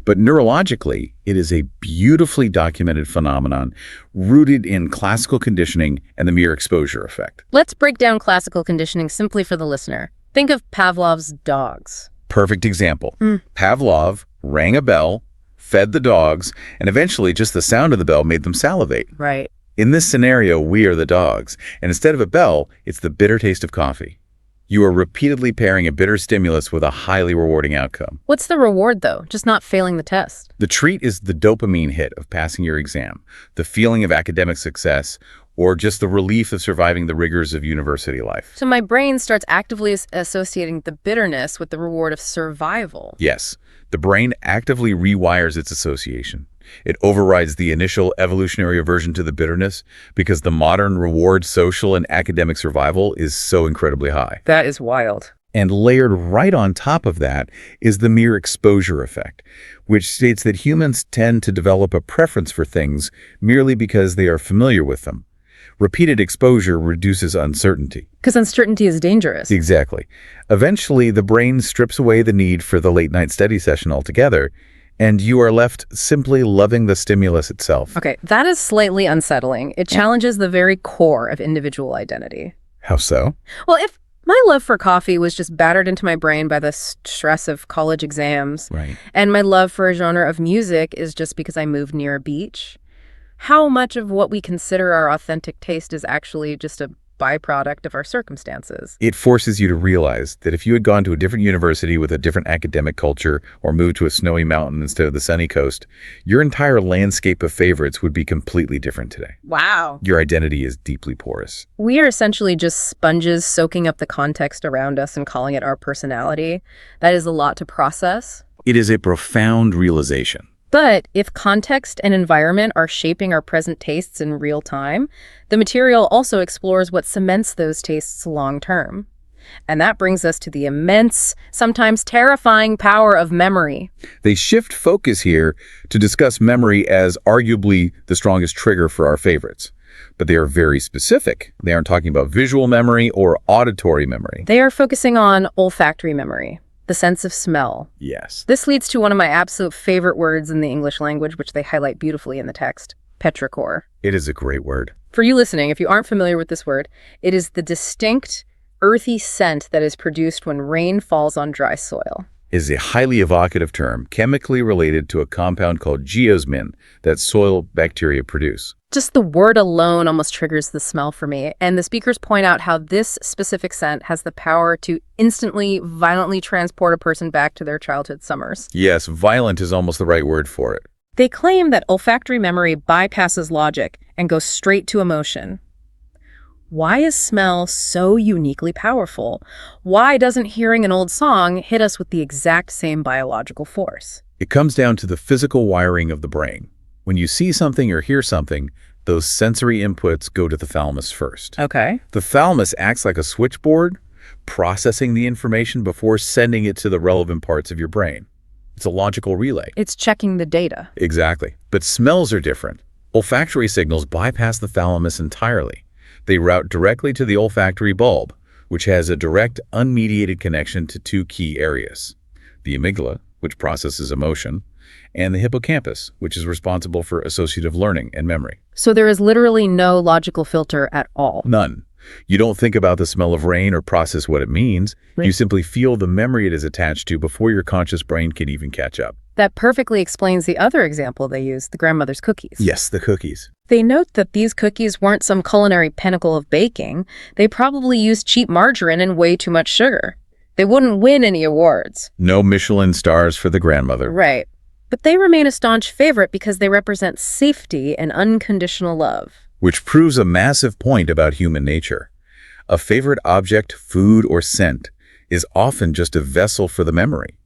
But neurologically, it is a beautifully documented phenomenon rooted in classical conditioning and the mere exposure effect. Let's break down classical conditioning simply for the listener. Think of Pavlov's dogs. Perfect example. Pavlov rang a bell, fed the dogs, and eventually just the sound of the bell made them salivate. Right. In this scenario, we are the dogs, and instead of a bell, it's the bitter taste of coffee. You are repeatedly pairing a bitter stimulus with a highly rewarding outcome. What's the reward, though? Just not failing the test. The treat is the dopamine hit of passing your exam, the feeling of academic success, or just the relief of surviving the rigors of university life. So my brain starts actively associating the bitterness with the reward of survival. Yes, the brain actively rewires its association. It overrides the initial evolutionary aversion to the bitterness because the modern reward social and academic survival is so incredibly high. That is wild. And layered right on top of that is the mere exposure effect, which states that humans tend to develop a preference for things merely because they are familiar with them. Repeated exposure reduces uncertainty. Because uncertainty is dangerous. Exactly. Eventually, the brain strips away the need for the late-night study session altogether, and you are left simply loving the stimulus itself. Okay, that is slightly unsettling. It challenges the very core of individual identity. How so? Well, if my love for coffee was just battered into my brain by the stress of college exams, Right. and my love for a genre of music is just because I moved near a beach, how much of what we consider our authentic taste is actually just a byproduct of our circumstances? It forces you to realize that if you had gone to a different university with a different academic culture or moved to a snowy mountain instead of the sunny coast, your entire landscape of favorites would be completely different today. Wow. Your identity is deeply porous. We are essentially just sponges soaking up the context around us and calling it our personality. That is a lot to process. It is a profound realization. But if context and environment are shaping our present tastes in real time, the material also explores what cements those tastes long term. And that brings us to the immense, sometimes terrifying power of memory. They shift focus here to discuss memory as arguably the strongest trigger for our favorites. But they are very specific. They aren't talking about visual memory or auditory memory. They are focusing on olfactory memory, the sense of smell. Yes. This leads to one of my absolute favorite words in the English language, which they highlight beautifully in the text, petrichor. It is a great word. For you listening, if you aren't familiar with this word, it is the distinct, earthy scent that is produced when rain falls on dry soil. It is a highly evocative term, chemically related to a compound called geosmin that soil bacteria produce. Just the word alone almost triggers the smell for me, and the speakers point out how this specific scent has the power to instantly, violently transport a person back to their childhood summers. Yes, violent is almost the right word for it. They claim that olfactory memory bypasses logic and goes straight to emotion. Why is smell so uniquely powerful? Why doesn't hearing an old song hit us with the exact same biological force? It comes down to the physical wiring of the brain. When you see something or hear something, those sensory inputs go to the thalamus first. Okay. The thalamus acts like a switchboard, processing the information before sending it to the relevant parts of your brain. It's a logical relay. It's checking the data. Exactly. But smells are different. Olfactory signals bypass the thalamus entirely. They route directly to the olfactory bulb, which has a direct, unmediated connection to two key areas: the amygdala, which processes emotion, and the hippocampus, which is responsible for associative learning and memory. So there is literally no logical filter at all. None. You don't think about the smell of rain or process what it means. Right. You simply feel the memory it is attached to before your conscious brain can even catch up. That perfectly explains the other example they used, the grandmother's cookies. Yes, the cookies. They note that these cookies weren't some culinary pinnacle of baking. They probably used cheap margarine and way too much sugar. They wouldn't win any awards. No Michelin stars for the grandmother. Right. But they remain a staunch favorite because they represent safety and unconditional love. Which proves a massive point about human nature. A favorite object, food, or scent is often just a vessel for the memory.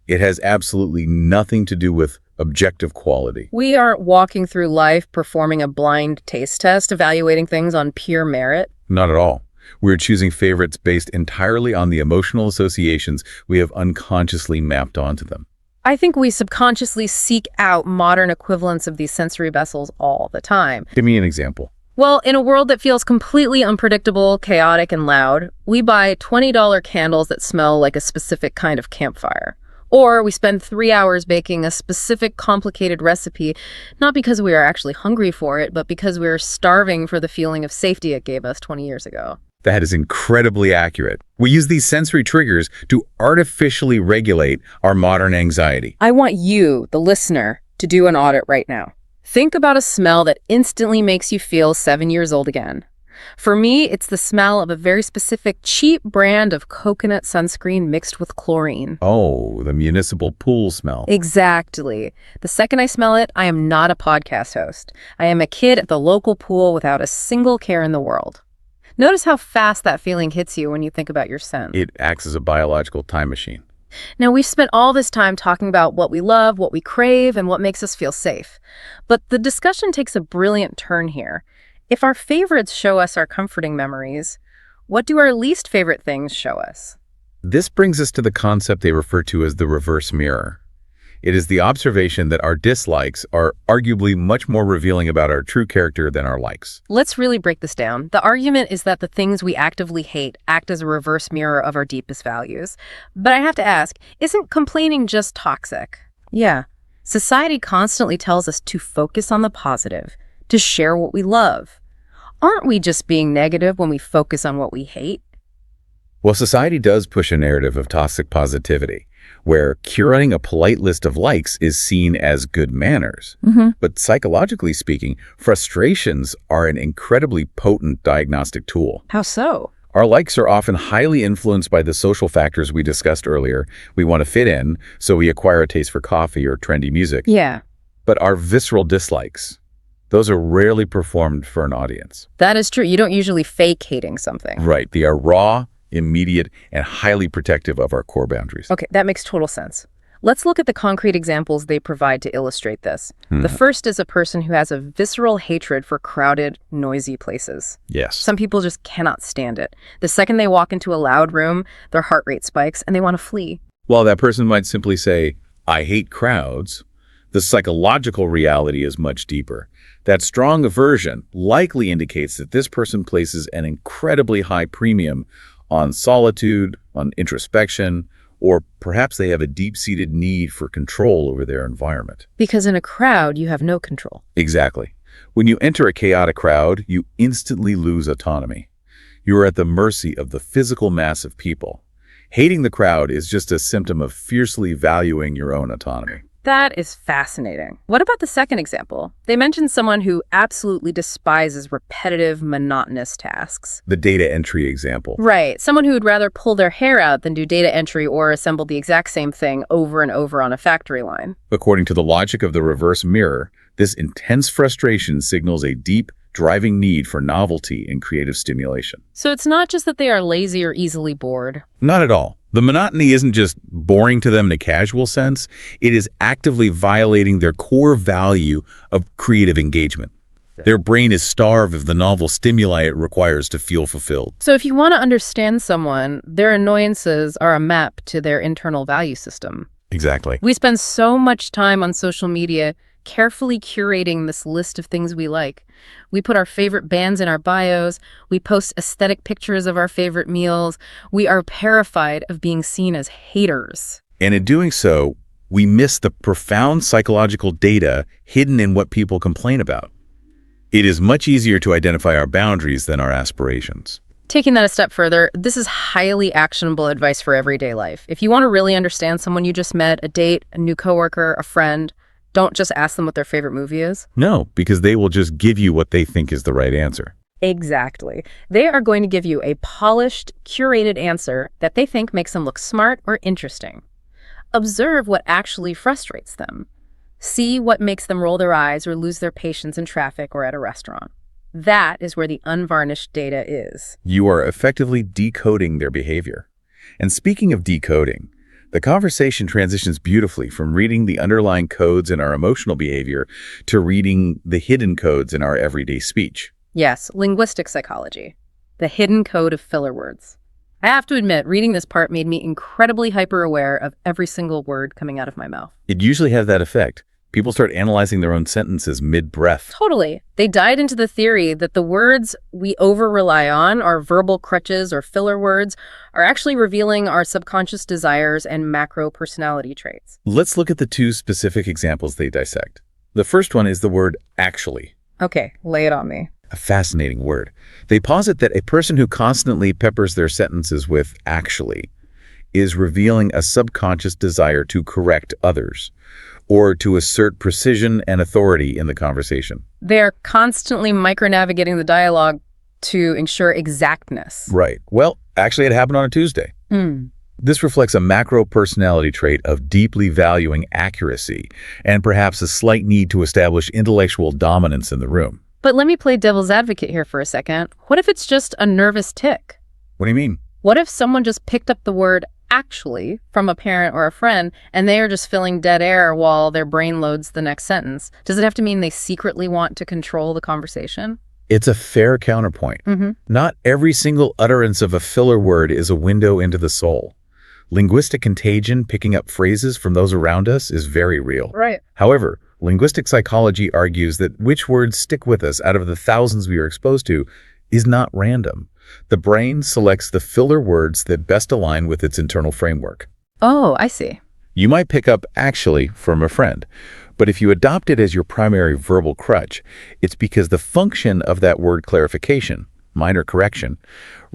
It has absolutely nothing to do with objective quality. We aren't walking through life performing a blind taste test, evaluating things on pure merit. Not at all. We're choosing favorites based entirely on the emotional associations we have unconsciously mapped onto them. I think we subconsciously seek out modern equivalents of these sensory vessels all the time. Give me an example. Well, in a world that feels completely unpredictable, chaotic, and loud, we buy $20 candles that smell like a specific kind of campfire. Or we spend 3 hours baking a specific complicated recipe, not because we are actually hungry for it, but because we are starving for the feeling of safety it gave us 20 years ago. That is incredibly accurate. We use these sensory triggers to artificially regulate our modern anxiety. I want you, the listener, to do an audit right now. Think about a smell that instantly makes you feel 7 years old again. For me, it's the smell of a very specific cheap brand of coconut sunscreen mixed with chlorine. Oh, the municipal pool smell. Exactly. The second I smell it, I am not a podcast host. I am a kid at the local pool without a single care in the world. Notice how fast that feeling hits you when you think about your scent. It acts as a biological time machine. Now, we've spent all this time talking about what we love, what we crave, and what makes us feel safe. But the discussion takes a brilliant turn here. If our favorites show us our comforting memories, what do our least favorite things show us? This brings us to the concept they refer to as the reverse mirror. It is the observation that our dislikes are arguably much more revealing about our true character than our likes. Let's really break this down. The argument is that the things we actively hate act as a reverse mirror of our deepest values. But I have to ask, isn't complaining just toxic? Yeah. Society constantly tells us to focus on the positive, to share what we love. Aren't we just being negative when we focus on what we hate? Well, society does push a narrative of toxic positivity, where curating a polite list of likes is seen as good manners. But psychologically speaking, frustrations are an incredibly potent diagnostic tool. How so? Our likes are often highly influenced by the social factors we discussed earlier. We want to fit in, so we acquire a taste for coffee or trendy music. Yeah. But our visceral dislikes, those are rarely performed for an audience. That is true. You don't usually fake hating something. Right. They are raw, immediate, and highly protective of our core boundaries. Okay, that makes total sense. Let's look at the concrete examples they provide to illustrate this. The first is a person who has a visceral hatred for crowded, noisy places. Yes. Some people just cannot stand it. The second they walk into a loud room, their heart rate spikes and they want to flee. While that person might simply say, I hate crowds, the psychological reality is much deeper. That strong aversion likely indicates that this person places an incredibly high premium on solitude, on introspection, or perhaps they have a deep-seated need for control over their environment. Because in a crowd, you have no control. Exactly. When you enter a chaotic crowd, you instantly lose autonomy. You are at the mercy of the physical mass of people. Hating the crowd is just a symptom of fiercely valuing your own autonomy. That is fascinating. What about the second example? They mentioned someone who absolutely despises repetitive, monotonous tasks. The data entry example. Right. Someone who would rather pull their hair out than do data entry or assemble the exact same thing over and over on a factory line. According to the logic of the reverse mirror, this intense frustration signals a deep, driving need for novelty and creative stimulation. So it's not just that they are lazy or easily bored. Not at all. The monotony isn't just boring to them in a casual sense. It is actively violating their core value of creative engagement. Their brain is starved of the novel stimuli it requires to feel fulfilled. So if you want to understand someone, their annoyances are a map to their internal value system. Exactly. We spend so much time on social media carefully curating this list of things we like. We put our favorite bands in our bios. We post aesthetic pictures of our favorite meals. We are terrified of being seen as haters. And in doing so, we miss the profound psychological data hidden in what people complain about. It is much easier to identify our boundaries than our aspirations. Taking that a step further, this is highly actionable advice for everyday life. If you want to really understand someone you just met, a date, a new coworker, a friend, don't just ask them what their favorite movie is. No, because they will just give you what they think is the right answer. Exactly. They are going to give you a polished, curated answer that they think makes them look smart or interesting. Observe what actually frustrates them. See what makes them roll their eyes or lose their patience in traffic or at a restaurant. That is where the unvarnished data is. You are effectively decoding their behavior. And speaking of decoding, the conversation transitions beautifully from reading the underlying codes in our emotional behavior to reading the hidden codes in our everyday speech. Yes, linguistic psychology. The hidden code of filler words. I have to admit, reading this part made me incredibly hyper-aware of every single word coming out of my mouth. It usually has that effect. People start analyzing their own sentences mid-breath. Totally. They died into the theory that the words we over-rely on, our verbal crutches or filler words, are actually revealing our subconscious desires and macro-personality traits. Let's look at the two specific examples they dissect. The first one is the word actually. Okay, lay it on me. A fascinating word. They posit that a person who constantly peppers their sentences with actually is revealing a subconscious desire to correct others, or to assert precision and authority in the conversation. They're constantly micronavigating the dialogue to ensure exactness. Right. Well, actually, it happened on a Tuesday. This reflects a macro personality trait of deeply valuing accuracy and perhaps a slight need to establish intellectual dominance in the room. But let me play devil's advocate here for a second. What if it's just a nervous tick? What do you mean? What if someone just picked up the word actually from a parent or a friend and they are just filling dead air while their brain loads the next sentence? Does it have to mean they secretly want to control the conversation? It's a fair counterpoint. Not every single utterance of a filler word is a window into the soul. Linguistic contagion, picking up phrases from those around us, is very real. Right. However, linguistic psychology argues that which words stick with us out of the thousands we are exposed to is not random. The brain selects the filler words that best align with its internal framework. Oh, I see. You might pick up actually from a friend, but if you adopt it as your primary verbal crutch, it's because the function of that word clarification, minor correction,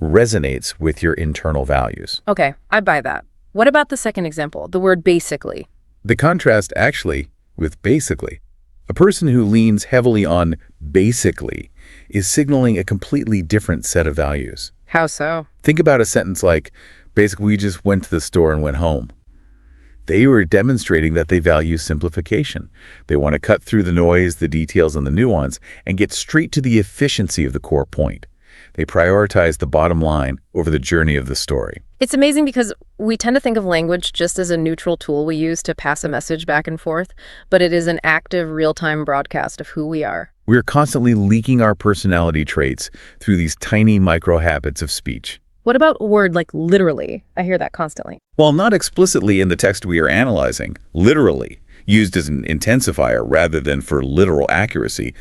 resonates with your internal values. Okay, I buy that. What about the second example, the word basically? The contrast actually with basically. A person who leans heavily on basically is signaling a completely different set of values. How so? Think about a sentence like, basically, we just went to the store and went home. They were demonstrating that they value simplification. They want to cut through the noise, the details, and the nuance, and get straight to the efficiency of the core point. They prioritize the bottom line over the journey of the story. It's amazing because we tend to think of language just as a neutral tool we use to pass a message back and forth, but it is an active, real-time broadcast of who we are. We're constantly leaking our personality traits through these tiny microhabits of speech. What about a word like literally? I hear that constantly. While not explicitly in the text we are analyzing, literally, used as an intensifier rather than for literal accuracy,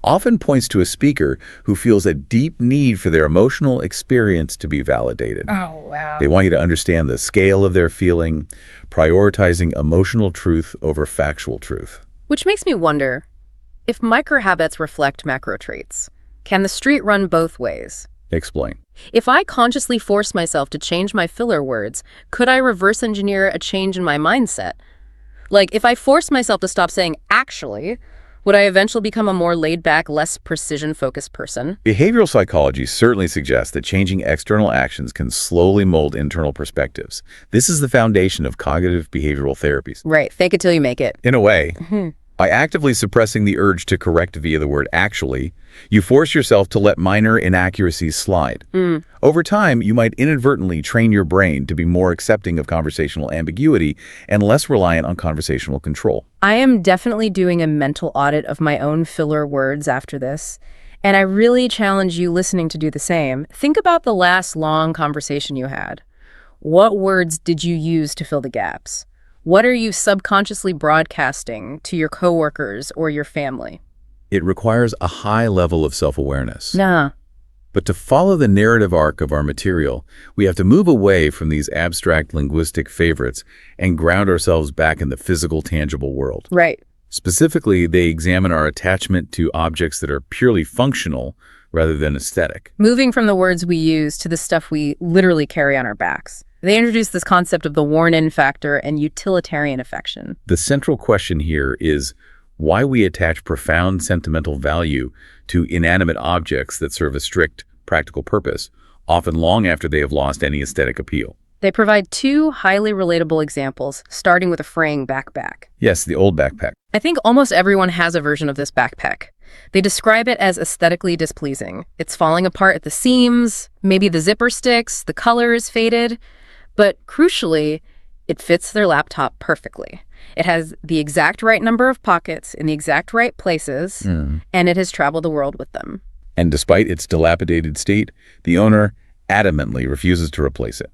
often points to a speaker who feels a deep need for their emotional experience to be validated. Oh, wow. They want you to understand the scale of their feeling, prioritizing emotional truth over factual truth. Which makes me wonder, if microhabits reflect macro traits, can the street run both ways? Explain. If I consciously force myself to change my filler words, could I reverse engineer a change in my mindset? Like, if I force myself to stop saying actually, would I eventually become a more laid-back, less precision-focused person? Behavioral psychology certainly suggests that changing external actions can slowly mold internal perspectives. This is the foundation of cognitive behavioral therapies. Right. Fake it till you make it. In a way, by actively suppressing the urge to correct via the word actually, you force yourself to let minor inaccuracies slide. Over time, you might inadvertently train your brain to be more accepting of conversational ambiguity and less reliant on conversational control. I am definitely doing a mental audit of my own filler words after this, and I really challenge you listening to do the same. Think about the last long conversation you had. What words did you use to fill the gaps? What are you subconsciously broadcasting to your coworkers or your family? It requires a high level of self-awareness. Nah. But to follow the narrative arc of our material, we have to move away from these abstract linguistic favorites and ground ourselves back in the physical, tangible world. Right. Specifically, they examine our attachment to objects that are purely functional rather than aesthetic. Moving from the words we use to the stuff we literally carry on our backs. They introduce this concept of the worn-in factor and utilitarian affection. The central question here is why we attach profound sentimental value to inanimate objects that serve a strict, practical purpose, often long after they have lost any aesthetic appeal. They provide two highly relatable examples, starting with a fraying backpack. Yes, the old backpack. I think almost everyone has a version of this backpack. They describe it as aesthetically displeasing. It's falling apart at the seams, maybe the zipper sticks, the color is faded, but crucially, it fits their laptop perfectly. It has the exact right number of pockets in the exact right places, and it has traveled the world with them. And despite its dilapidated state, the owner adamantly refuses to replace it.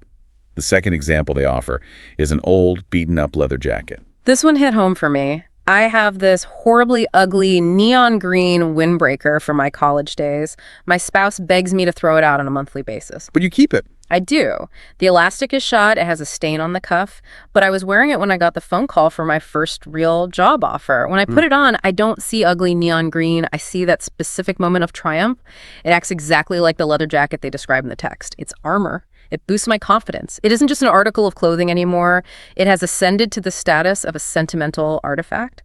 The second example they offer is an old, beaten-up leather jacket. This one hit home for me. I have this horribly ugly neon green windbreaker from my college days. My spouse begs me to throw it out on a monthly basis. But you keep it. I do. The elastic is shot, it has a stain on the cuff, but I was wearing it when I got the phone call for my first real job offer. When I put it on, I don't see ugly neon green. I see that specific moment of triumph. It acts exactly like the leather jacket they describe in the text. It's armor. It boosts my confidence. It isn't just an article of clothing anymore. It has ascended to the status of a sentimental artifact.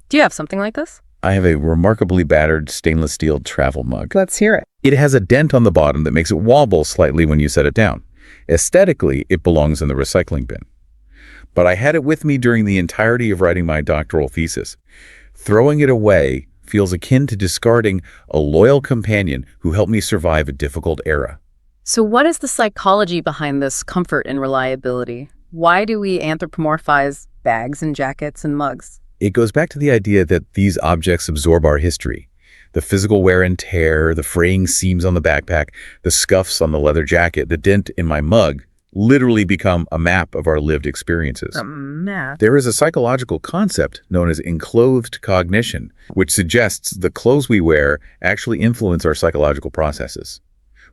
Do you have something like this? I have a remarkably battered stainless steel travel mug. Let's hear it. It has a dent on the bottom that makes it wobble slightly when you set it down. Aesthetically, it belongs in the recycling bin. But I had it with me during the entirety of writing my doctoral thesis. Throwing it away feels akin to discarding a loyal companion who helped me survive a difficult era. So what is the psychology behind this comfort and reliability? Why do we anthropomorphize bags and jackets and mugs? It goes back to the idea that these objects absorb our history. The physical wear and tear, the fraying seams on the backpack, the scuffs on the leather jacket, the dent in my mug literally become a map of our lived experiences. A map? There is a psychological concept known as enclothed cognition, which suggests the clothes we wear actually influence our psychological processes.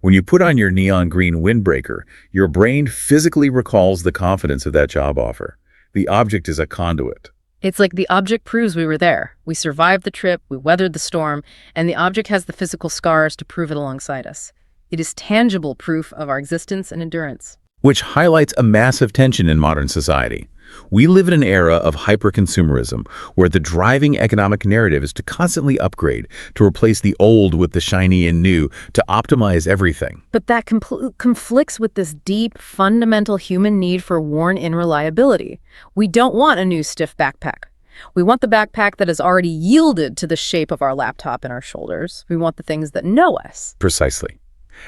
When you put on your neon green windbreaker, your brain physically recalls the confidence of that job offer. The object is a conduit. It's like the object proves we were there. We survived the trip, we weathered the storm, and the object has the physical scars to prove it alongside us. It is tangible proof of our existence and endurance. Which highlights a massive tension in modern society. We live in an era of hyper-consumerism where the driving economic narrative is to constantly upgrade, to replace the old with the shiny and new, to optimize everything. But that conflicts with this deep, fundamental human need for worn-in reliability. We don't want a new stiff backpack. We want the backpack that has already yielded to the shape of our laptop and our shoulders. We want the things that know us. Precisely.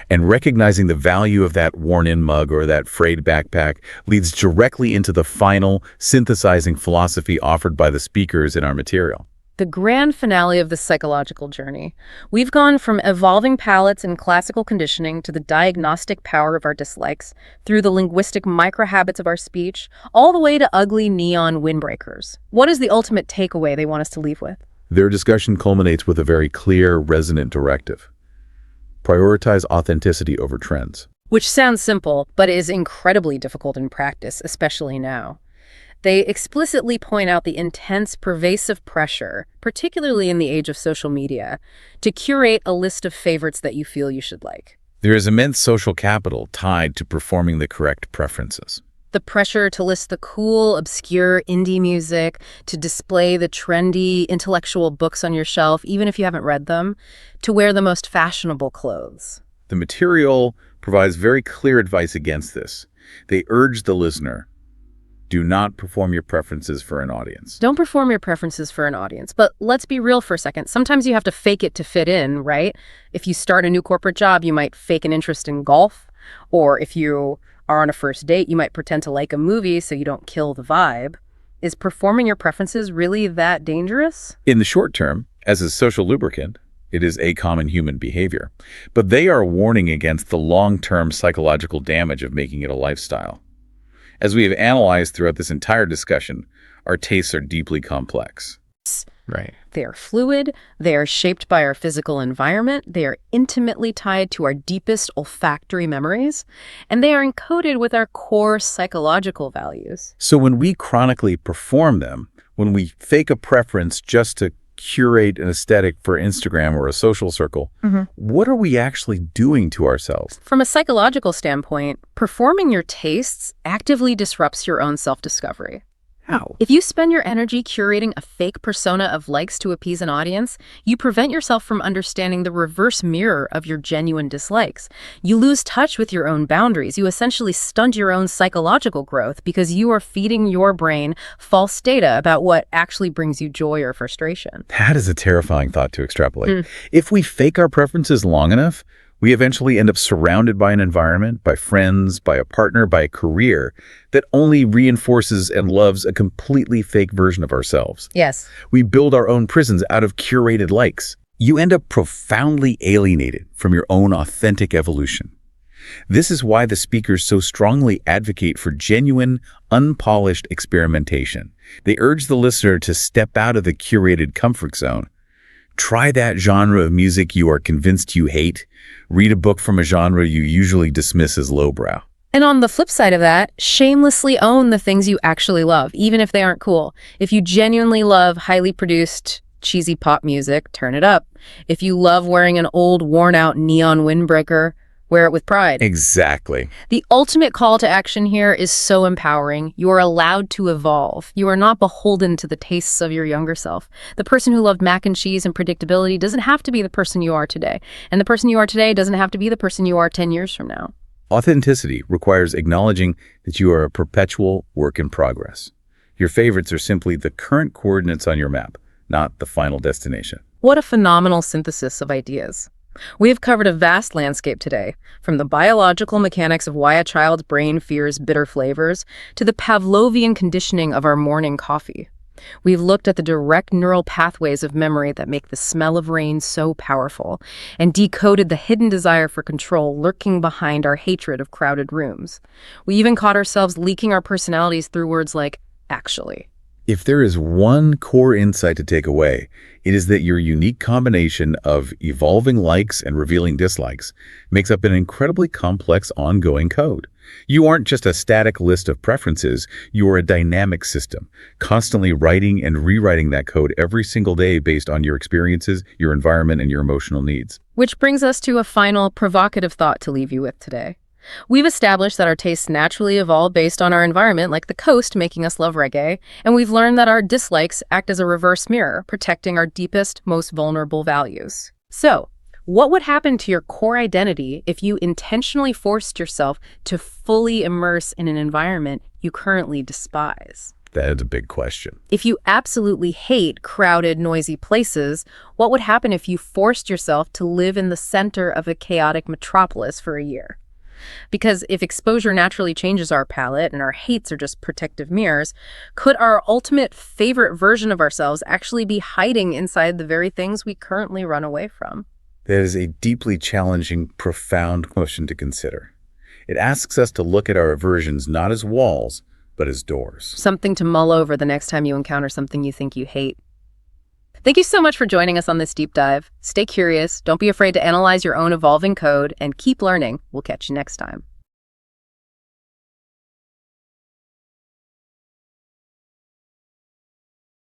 And recognizing the value of that worn-in mug or that frayed backpack leads directly into the final synthesizing philosophy offered by the speakers in our material. The grand finale of this psychological journey. We've gone from evolving palates and classical conditioning to the diagnostic power of our dislikes, through the linguistic microhabits of our speech, all the way to ugly neon windbreakers. What is the ultimate takeaway they want us to leave with? Their discussion culminates with a very clear, resonant directive. Prioritize authenticity over trends. Which sounds simple, but is incredibly difficult in practice, especially now. They explicitly point out the intense, pervasive pressure, particularly in the age of social media, to curate a list of favorites that you feel you should like. There is immense social capital tied to performing the correct preferences. The pressure to list the cool, obscure indie music, to display the trendy, intellectual books on your shelf, even if you haven't read them, to wear the most fashionable clothes. The material provides very clear advice against this. They urge the listener, do not perform your preferences for an audience. Don't perform your preferences for an audience. But let's be real for a second. Sometimes you have to fake it to fit in, right? If you start a new corporate job, you might fake an interest in golf. Or if you are on a first date, you might pretend to like a movie so you don't kill the vibe. Is performing your preferences really that dangerous? In the short term, as a social lubricant, it is a common human behavior. But they are warning against the long-term psychological damage of making it a lifestyle. As we have analyzed throughout this entire discussion, our tastes are deeply complex. Right. They are fluid, they are shaped by our physical environment, they are intimately tied to our deepest olfactory memories, and they are encoded with our core psychological values. So when we chronically perform them, when we fake a preference just to curate an aesthetic for Instagram or a social circle, what are we actually doing to ourselves? From a psychological standpoint, performing your tastes actively disrupts your own self-discovery. How? If you spend your energy curating a fake persona of likes to appease an audience, you prevent yourself from understanding the reverse mirror of your genuine dislikes. You lose touch with your own boundaries. You essentially stunt your own psychological growth because you are feeding your brain false data about what actually brings you joy or frustration. That is a terrifying thought to extrapolate. If we fake our preferences long enough, we eventually end up surrounded by an environment, by friends, by a partner, by a career that only reinforces and loves a completely fake version of ourselves. Yes. We build our own prisons out of curated likes. You end up profoundly alienated from your own authentic evolution. This is why the speakers so strongly advocate for genuine, unpolished experimentation. They urge the listener to step out of the curated comfort zone. Try that genre of music you are convinced you hate. Read a book from a genre you usually dismiss as lowbrow. And on the flip side of that, shamelessly own the things you actually love, even if they aren't cool. If you genuinely love highly produced, cheesy pop music, turn it up. If you love wearing an old, worn-out neon windbreaker, wear it with pride. Exactly. The ultimate call to action here is so empowering. You are allowed to evolve. You are not beholden to the tastes of your younger self. The person who loved mac and cheese and predictability doesn't have to be the person you are today. And the person you are today doesn't have to be the person you are 10 years from now. Authenticity requires acknowledging that you are a perpetual work in progress. Your favorites are simply the current coordinates on your map, not the final destination. What a phenomenal synthesis of ideas. We have covered a vast landscape today, from the biological mechanics of why a child's brain fears bitter flavors to the Pavlovian conditioning of our morning coffee. We've looked at the direct neural pathways of memory that make the smell of rain so powerful, and decoded the hidden desire for control lurking behind our hatred of crowded rooms. We even caught ourselves leaking our personalities through words like, actually. If there is one core insight to take away, it is that your unique combination of evolving likes and revealing dislikes makes up an incredibly complex ongoing code. You aren't just a static list of preferences, you are a dynamic system, constantly writing and rewriting that code every single day based on your experiences, your environment, and your emotional needs. Which brings us to a final provocative thought to leave you with today. We've established that our tastes naturally evolve based on our environment, like the coast making us love reggae, and we've learned that our dislikes act as a reverse mirror, protecting our deepest, most vulnerable values. So, what would happen to your core identity if you intentionally forced yourself to fully immerse in an environment you currently despise? That is a big question. If you absolutely hate crowded, noisy places, what would happen if you forced yourself to live in the center of a chaotic metropolis for a year? Because if exposure naturally changes our palate and our hates are just protective mirrors, could our ultimate favorite version of ourselves actually be hiding inside the very things we currently run away from? That is a deeply challenging, profound question to consider. It asks us to look at our aversions not as walls, but as doors. Something to mull over the next time you encounter something you think you hate. Thank you so much for joining us on this deep dive. Stay curious, don't be afraid to analyze your own evolving code, and keep learning. We'll catch you next time.